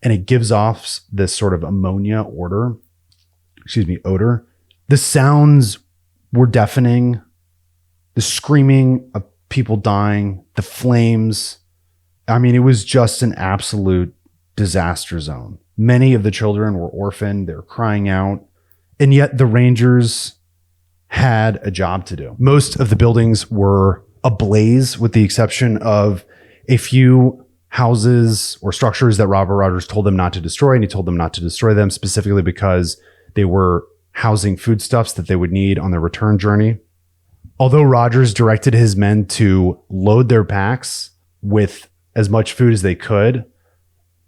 And it gives off this sort of ammonia odor. The sounds were deafening. The screaming of people dying, the flames. I mean, it was just an absolute disaster zone. Many of the children were orphaned. They were crying out. And yet the Rangers had a job to do. Most of the buildings were ablaze with the exception of a few houses or structures that Robert Rogers told them not to destroy. And he told them not to destroy them specifically because they were housing foodstuffs that they would need on their return journey. Although Rogers directed his men to load their packs with as much food as they could,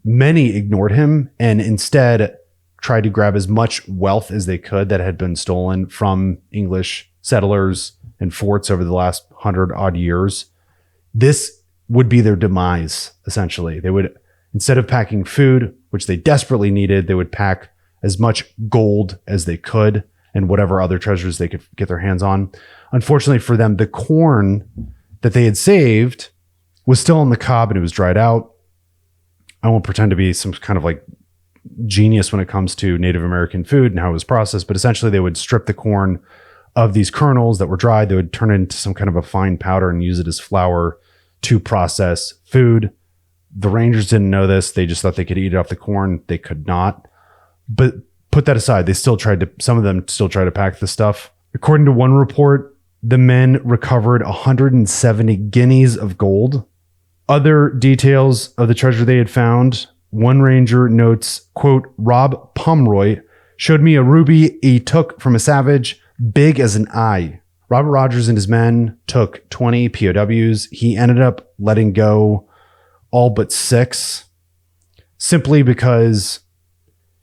many ignored him and instead tried to grab as much wealth as they could that had been stolen from English settlers and forts over the last 100-odd years. This would be their demise, essentially. They would, instead of packing food, which they desperately needed, they would pack as much gold as they could and whatever other treasures they could get their hands on. Unfortunately for them, the corn that they had saved was still on the cob and it was dried out. I won't pretend to be some kind of like genius when it comes to Native American food and how it was processed, but essentially they would strip the corn of these kernels that were dried. They would turn it into some kind of a fine powder and use it as flour to process food. The Rangers didn't know this. They just thought they could eat it off the corn. They could not. But put that aside, some of them still tried to pack the stuff. According to one report, the men recovered 170 guineas of gold. Other details of the treasure they had found, one ranger notes, quote, Rob Pomeroy Showed me a ruby he took from a savage, big as an eye. Robert Rogers and his men took 20 POWs. He ended up letting go all but 6, simply because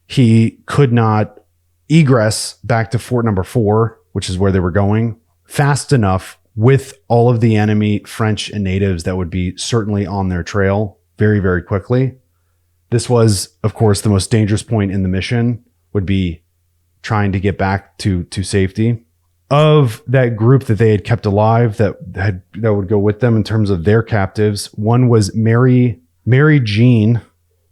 he could not egress back to fort number 4, which is where they were going, fast enough with all of the enemy French and natives that would be certainly on their trail very, very quickly. This was, of course, the most dangerous point in the mission, would be trying to get back to safety. Of that group that they had kept alive that would go with them in terms of their captives, one was Mary Jean,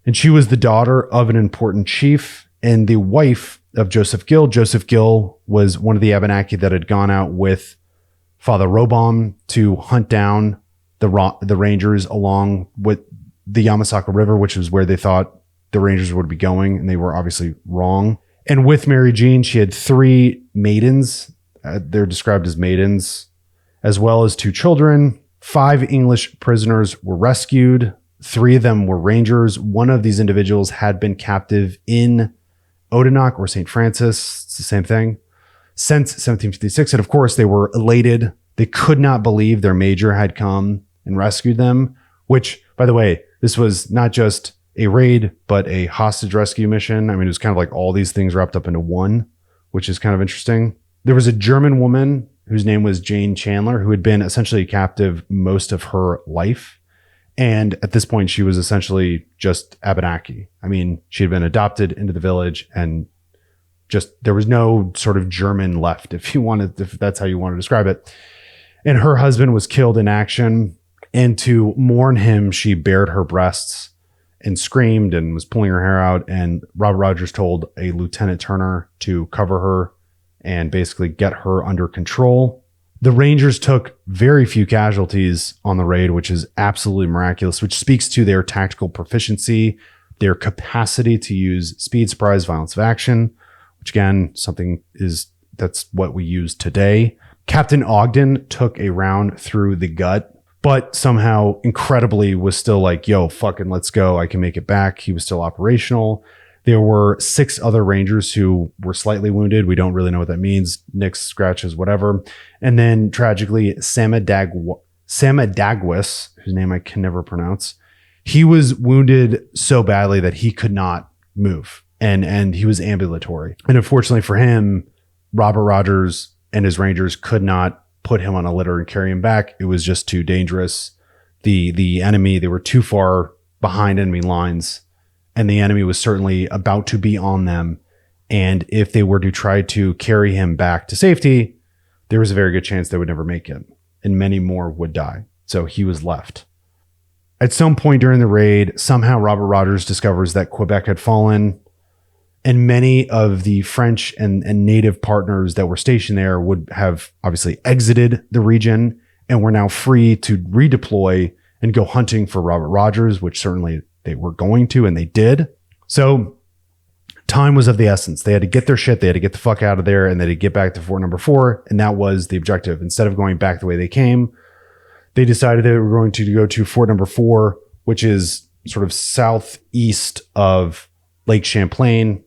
and she was the daughter of an important chief and the wife of Joseph Gill. Joseph Gill was one of the Abenaki that had gone out with Father Robom to hunt down the Rangers along with the Yamasaka River, which was where they thought the Rangers would be going, and they were obviously wrong. And with Mary Jean, she had 3 maidens. They're described as maidens, as well as 2 children. 5 English prisoners were rescued. 3 of them were Rangers. One of these individuals had been captive in Odanak or St. Francis. It's the same thing. Since 1756. And of course, they were elated. They could not believe their major had come and rescued them, which, by the way, this was not just a raid, but a hostage rescue mission. I mean, it was kind of like all these things wrapped up into one, which is kind of interesting. There was a German woman whose name was Jane Chandler, who had been essentially captive most of her life. And at this point, she was essentially just Abenaki. I mean, she had been adopted into the village, and just there was no sort of German left, if that's how you want to describe it. And her husband was killed in action. And to mourn him, she bared her breasts and screamed and was pulling her hair out. And Robert Rogers told a Lieutenant Turner to cover her and basically get her under control. The Rangers took very few casualties on the raid, which is absolutely miraculous, which speaks to their tactical proficiency, their capacity to use speed, surprise, violence of action, which again, that's what we use today. Captain Ogden took a round through the gut, but somehow incredibly was still like, yo, fucking let's go. I can make it back. He was still operational. There were 6 other Rangers who were slightly wounded. We don't really know what that means. Nicks, scratches, whatever. And then tragically, Samadagwis, whose name I can never pronounce, he was wounded so badly that he could not move. And he was ambulatory. And unfortunately for him, Robert Rogers and his Rangers could not put him on a litter and carry him back. It was just too dangerous. The enemy, they were too far behind enemy lines, and the enemy was certainly about to be on them. And if they were to try to carry him back to safety, there was a very good chance they would never make it, and many more would die. So he was left. At some point during the raid, somehow Robert Rogers discovers that Quebec had fallen, and many of the French and native partners that were stationed there would have obviously exited the region and were now free to redeploy and go hunting for Robert Rogers, which certainly they were going to, and they did. So time was of the essence. They had to get their shit. They had to get the fuck out of there, and they had to get back to fort number 4. And that was the objective. Instead of going back the way they came, they decided they were going to go to fort number 4, which is sort of southeast of Lake Champlain.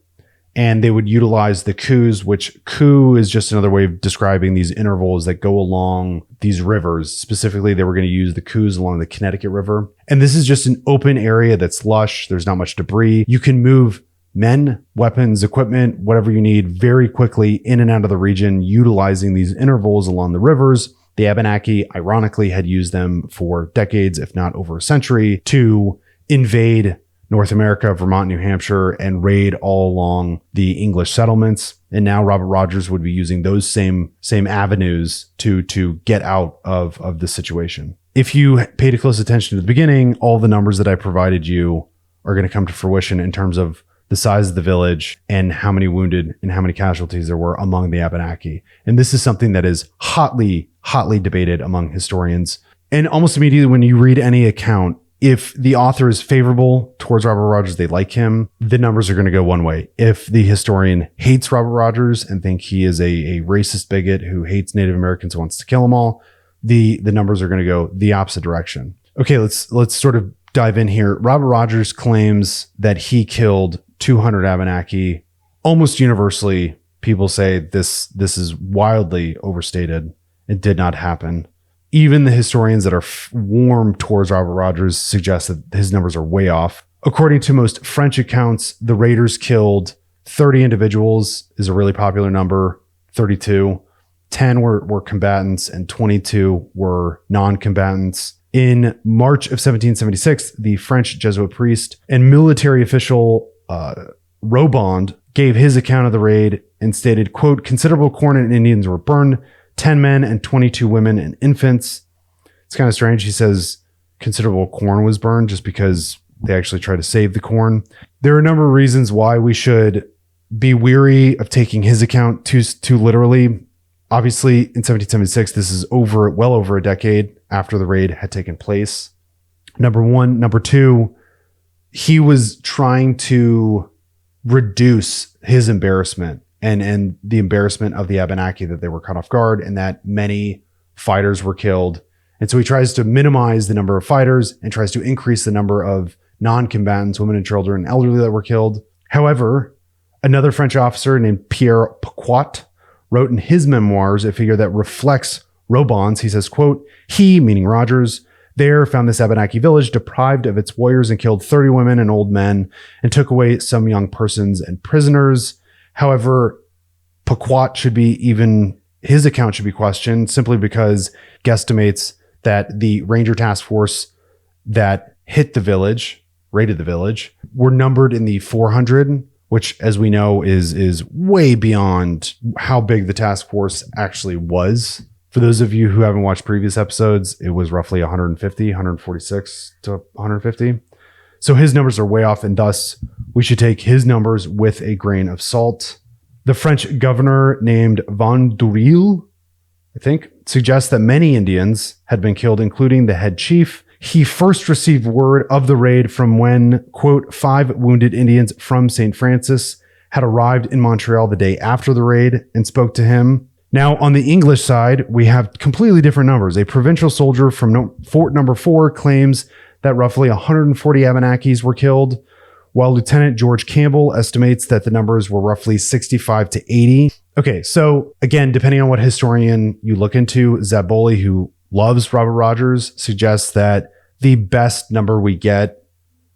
And they would utilize the coups, which coup is just another way of describing these intervals that go along these rivers. Specifically, they were going to use the coups along the Connecticut River. And this is just an open area that's lush. There's not much debris. You can move men, weapons, equipment, whatever you need very quickly in and out of the region, utilizing these intervals along the rivers. The Abenaki, ironically, had used them for decades, if not over a century, to invade North America, Vermont, New Hampshire, and raid all along the English settlements. And now Robert Rogers would be using those same avenues to get out of the situation. If you paid close attention to the beginning, all the numbers that I provided you are going to come to fruition in terms of the size of the village and how many wounded and how many casualties there were among the Abenaki. And this is something that is hotly debated among historians. And almost immediately when you read any account, if the author is favorable towards Robert Rogers, they like him, the numbers are going to go one way. If the historian hates Robert Rogers and think he is a racist bigot who hates Native Americans and wants to kill them all, the numbers are going to go the opposite direction. Okay, let's sort of dive in here. Robert Rogers claims that he killed 200 Abenaki almost universally, people say this is wildly overstated. It did not happen. Even the historians that are warm towards Robert Rogers suggest that his numbers are way off. According to most French accounts, the raiders killed 30 individuals, is a really popular number, 32. 10 were combatants and 22 were non-combatants. In March of 1776, the French Jesuit priest and military official Robond gave his account of the raid and stated, quote, considerable corn and Indians were burned, 10 men and 22 women and infants. It's kind of strange. He says considerable corn was burned just because they actually tried to save the corn. There are a number of reasons why we should be weary of taking his account too literally. Obviously, in 1776, this is well over a decade after the raid had taken place. Number one. Number two, he was trying to reduce his embarrassment and the embarrassment of the Abenaki that they were caught off guard and that many fighters were killed. And so he tries to minimize the number of fighters and tries to increase the number of non-combatants, women and children, and elderly that were killed. However, another French officer named Pierre Paquot wrote in his memoirs a figure that reflects Robon's. He says, quote, he, meaning Rogers, there found this Abenaki village deprived of its warriors and killed 30 women and old men and took away some young persons and prisoners. However, Paquot his account should be questioned simply because guesstimates that the Ranger Task Force that raided the village, were numbered in the 400, which, as we know, is way beyond how big the task force actually was. For those of you who haven't watched previous episodes, it was roughly 146 to 150. So his numbers are way off, and thus we should take his numbers with a grain of salt. The French governor named Vanduril, I think, suggests that many Indians had been killed, including the head chief. He first received word of the raid from when, quote, 5 wounded Indians from St. Francis had arrived in Montreal the day after the raid and spoke to him. Now, on the English side, we have completely different numbers. A provincial soldier from Fort Number 4 claims that roughly 140 Abenakis were killed, while Lieutenant George Campbell estimates that the numbers were roughly 65 to 80. Okay, so again, depending on what historian you look into, Zaboli, who loves Robert Rogers, suggests that the best number we get,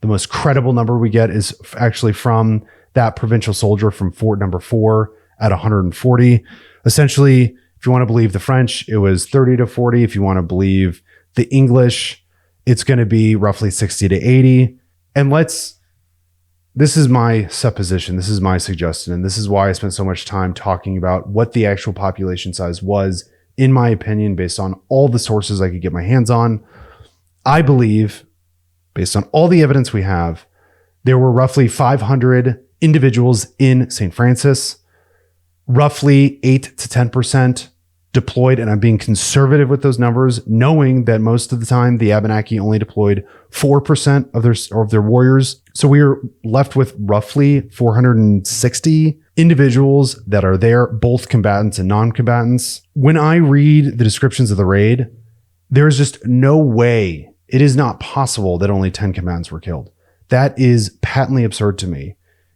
the most credible number we get, is actually from that provincial soldier from Fort Number 4 at 140. Essentially, if you want to believe the French, it was 30 to 40. If you want to believe the English, it's going to be roughly 60 to 80. And this is my supposition, this is my suggestion, and this is why I spent so much time talking about what the actual population size was, in my opinion, based on all the sources I could get my hands on. I believe, based on all the evidence we have, there were roughly 500 individuals in St. Francis, roughly 8 to 10% deployed, and I'm being conservative with those numbers, knowing that most of the time the Abenaki only deployed 4% of their warriors. So we are left with roughly 460 individuals that are there, both combatants and non-combatants. When I read the descriptions of the raid, there is just no way, it is not possible that only 10 combatants were killed. That is patently absurd to me,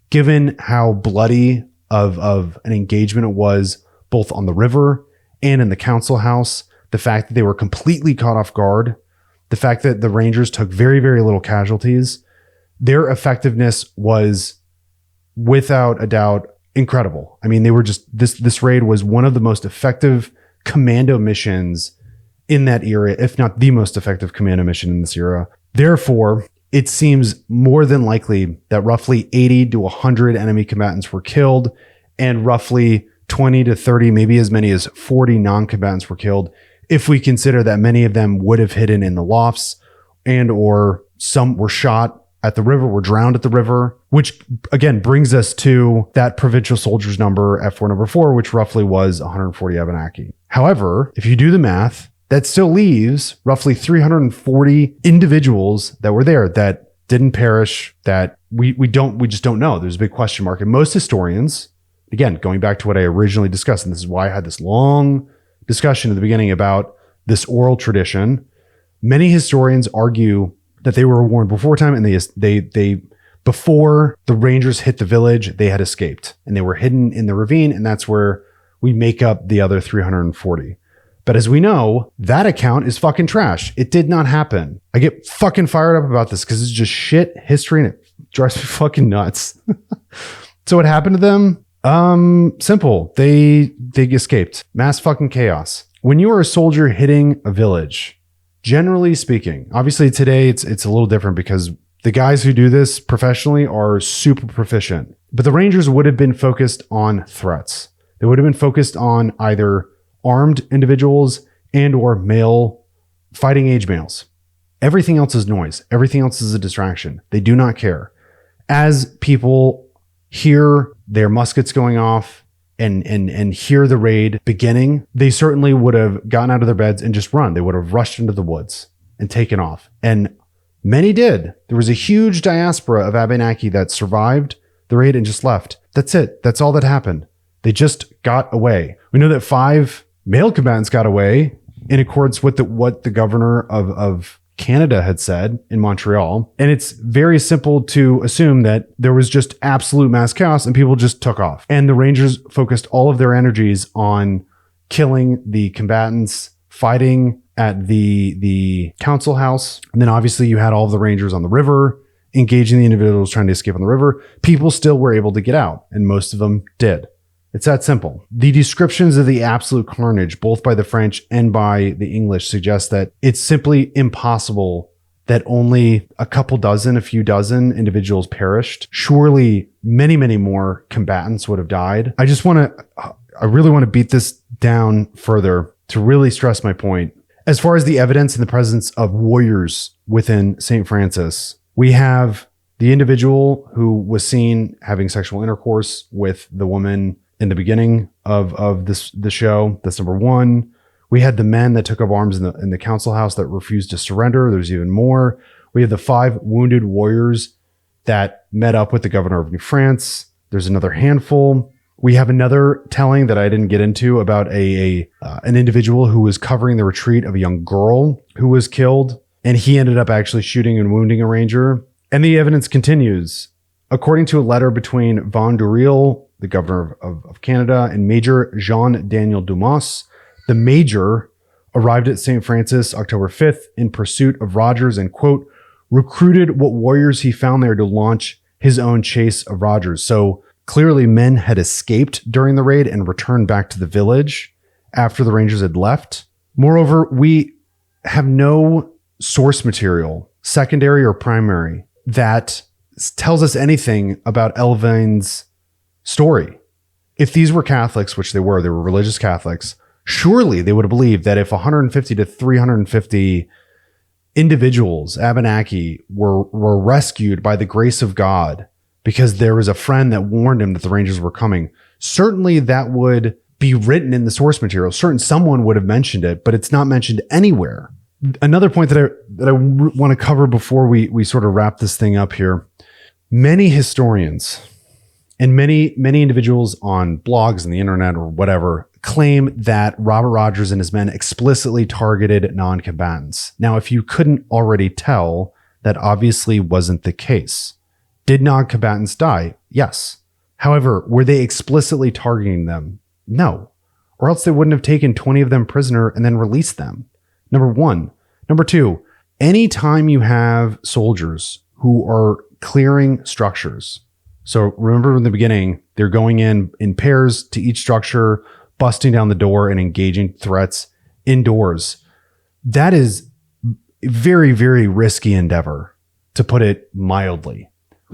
given how bloody of an engagement it was, both on the river and in the council house, the fact that they were completely caught off guard, the fact that the Rangers took very, very little casualties. Their effectiveness was, without a doubt, incredible. I mean, they were just, this raid was one of the most effective commando missions in that era, if not the most effective commando mission in this era. Therefore, it seems more than likely that roughly 80 to 100 enemy combatants were killed, and roughly 20 to 30, maybe as many as 40 non-combatants were killed, if we consider that many of them would have hidden in the lofts, and or some were shot at the river, were drowned at the river, which again brings us to that provincial soldiers number at Fort Number 4, which roughly was 140 Abenaki. However, if you do the math, that still leaves roughly 340 individuals that were there that didn't perish, that we just don't know. There's a big question mark. And most historians, again, going back to what I originally discussed, and this is why I had this long discussion at the beginning about this oral tradition, many historians argue that they were warned before time, and they Before the Rangers hit the village, they had escaped and they were hidden in the ravine. And that's where we make up the other 340. But as we know, that account is fucking trash. It did not happen. I get fucking fired up about this because it's just shit history and it drives me fucking nuts. So what happened to them? Simple. They escaped. Mass fucking chaos. When you are a soldier hitting a village, generally speaking, obviously today it's a little different because the guys who do this professionally are super proficient. But the Rangers would have been focused on threats. They would have been focused on either armed individuals and or male fighting age males. Everything else is noise. Everything else is a distraction. They do not care. As people hear their muskets going off and hear the raid beginning, they certainly would have gotten out of their beds and just run. They would have rushed into the woods and taken off. And many did. There was a huge diaspora of Abenaki that survived the raid and just left. That's it. That's all that happened. They just got away. We know that 5 male combatants got away in accordance with what the governor of Canada had said in Montreal. And it's very simple to assume that there was just absolute mass chaos and people just took off. And the Rangers focused all of their energies on killing the combatants, fighting at the council house. And then obviously you had all of the Rangers on the river, engaging the individuals trying to escape on the river. People still were able to get out, and most of them did. It's that simple. The descriptions of the absolute carnage, both by the French and by the English, suggest that it's simply impossible that only a few dozen individuals perished. Surely many, many more combatants would have died. I really want to beat this down further to really stress my point. As far as the evidence and the presence of warriors within St. Francis, we have the individual who was seen having sexual intercourse with the woman in the beginning of the show. That's number one. We had the men that took up arms in the council house that refused to surrender. There's even more. We have the 5 wounded warriors that met up with the governor of New France. There's another handful. We have another telling that I didn't get into about an individual who was covering the retreat of a young girl who was killed, and he ended up actually shooting and wounding a ranger. And the evidence continues. According to a letter between Von Duriel, the governor of Canada, and Major Jean-Daniel Dumas, the major arrived at St. Francis October 5th in pursuit of Rogers and, quote, recruited what warriors he found there to launch his own chase of Rogers. So clearly men had escaped during the raid and returned back to the village after the Rangers had left. Moreover, we have no source material, secondary or primary, that tells us anything about Elvain's story. If these were Catholics, which they were religious Catholics, surely they would have believed that if 150 to 350 individuals, Abenaki, were rescued by the grace of God because there was a friend that warned him that the Rangers were coming, certainly that would be written in the source material. Someone would have mentioned it, but it's not mentioned anywhere. Another point that I want to cover before we sort of wrap this thing up here. Many historians and many individuals on blogs and the internet or whatever claim that Robert Rogers and his men explicitly targeted non-combatants. Now, if you couldn't already tell, that obviously wasn't the case. Did non-combatants die? Yes. However, were they explicitly targeting them? No. Or else they wouldn't have taken 20 of them prisoner and then released them. Number one. Number two, anytime you have soldiers who are clearing structures. So remember in the beginning, they're going in pairs to each structure, busting down the door and engaging threats indoors. That is a very, very risky endeavor, to put it mildly.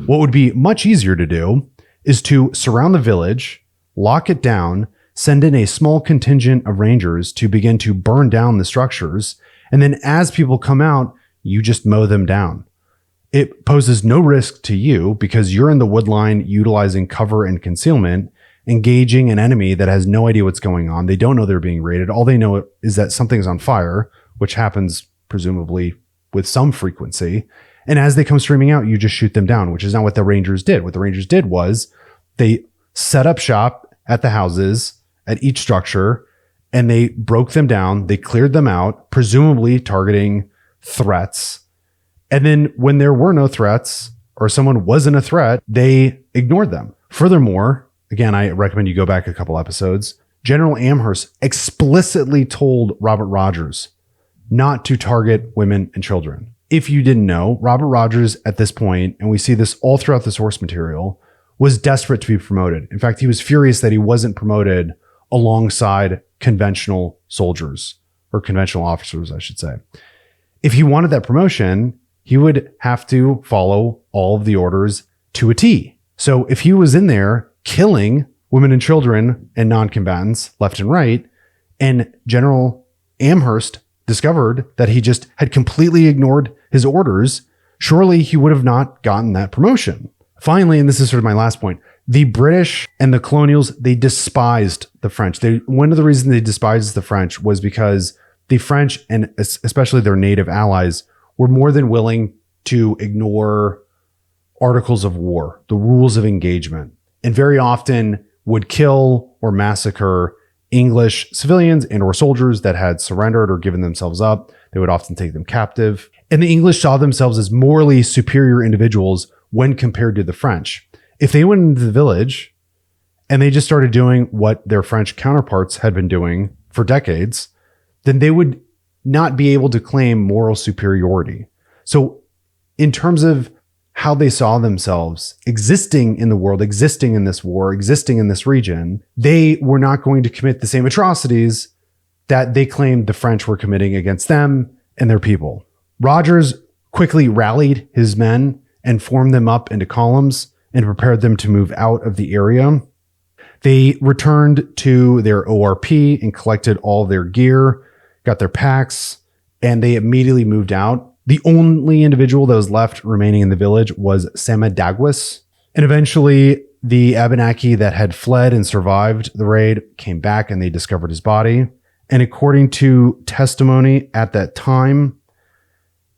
What would be much easier to do is to surround the village, lock it down, send in a small contingent of Rangers to begin to burn down the structures. And then as people come out, you just mow them down. It poses no risk to you because you're in the wood line utilizing cover and concealment, engaging an enemy that has no idea what's going on. They don't know they're being raided. All they know is that something's on fire, which happens presumably with some frequency. And as they come streaming out, you just shoot them down, which is not what the Rangers did. What the Rangers did was they set up shop at the houses at each structure and they broke them down. They cleared them out, presumably targeting threats. And then when there were no threats or someone wasn't a threat, they ignored them. Furthermore, again, I recommend you go back a couple episodes. General Amherst explicitly told Robert Rogers not to target women and children. If you didn't know, Robert Rogers at this point, and we see this all throughout the source material, was desperate to be promoted. In fact, he was furious that he wasn't promoted alongside conventional soldiers, or conventional officers, I should say. If he wanted that promotion, he would have to follow all of the orders to a T. So if he was in there killing women and children and non-combatants left and right, and General Amherst discovered that he just had completely ignored his orders, surely he would have not gotten that promotion. Finally, and this is sort of my last point, the British and the colonials, they despised the French. One of the reasons they despised the French was because the French, and especially their native allies, were more than willing to ignore articles of war, the rules of engagement, and very often would kill or massacre English civilians and or soldiers that had surrendered or given themselves up. They would often take them captive. And the English saw themselves as morally superior individuals when compared to the French. If they went into the village and they just started doing what their French counterparts had been doing for decades, then they would not be able to claim moral superiority. So in terms of how they saw themselves existing in the world, existing in this war, existing in this region, they were not going to commit the same atrocities that they claimed the French were committing against them and their people. Rogers quickly rallied his men and formed them up into columns and prepared them to move out of the area. They returned to their ORP and collected all their gear, got their packs, and they immediately moved out. The only individual that was left remaining in the village was Samadagwis. And eventually, the Abenaki that had fled and survived the raid came back and they discovered his body. And according to testimony at that time,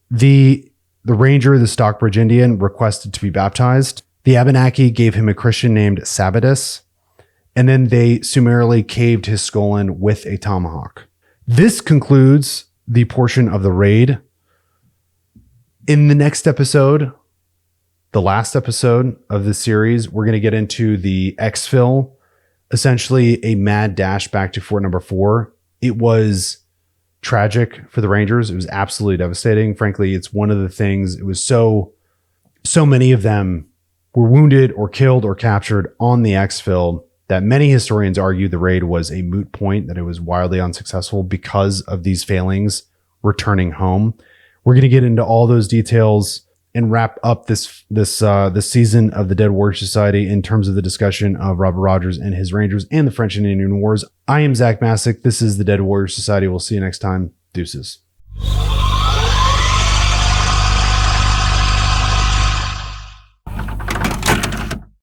the ranger, the Stockbridge Indian, requested to be baptized. The Abenaki gave him a Christian named Sabbatus, and then they summarily caved his skull in with a tomahawk. This concludes the portion of the raid. In the next episode, the last episode of the series, we're going to get into the exfil, essentially a mad dash back to Fort Number 4. It was tragic for the Rangers. It was absolutely devastating. Frankly, it's one of the things, it was so many of them were wounded or killed or captured on the exfil that many historians argue the raid was a moot point, that it was wildly unsuccessful because of these failings returning home. We're going to get into all those details and wrap up this season of the Dead Warrior Society in terms of the discussion of Robert Rogers and his Rangers and the French and Indian Wars. I am Zach Masick. This is the Dead Warrior Society. We'll see you next time. Deuces.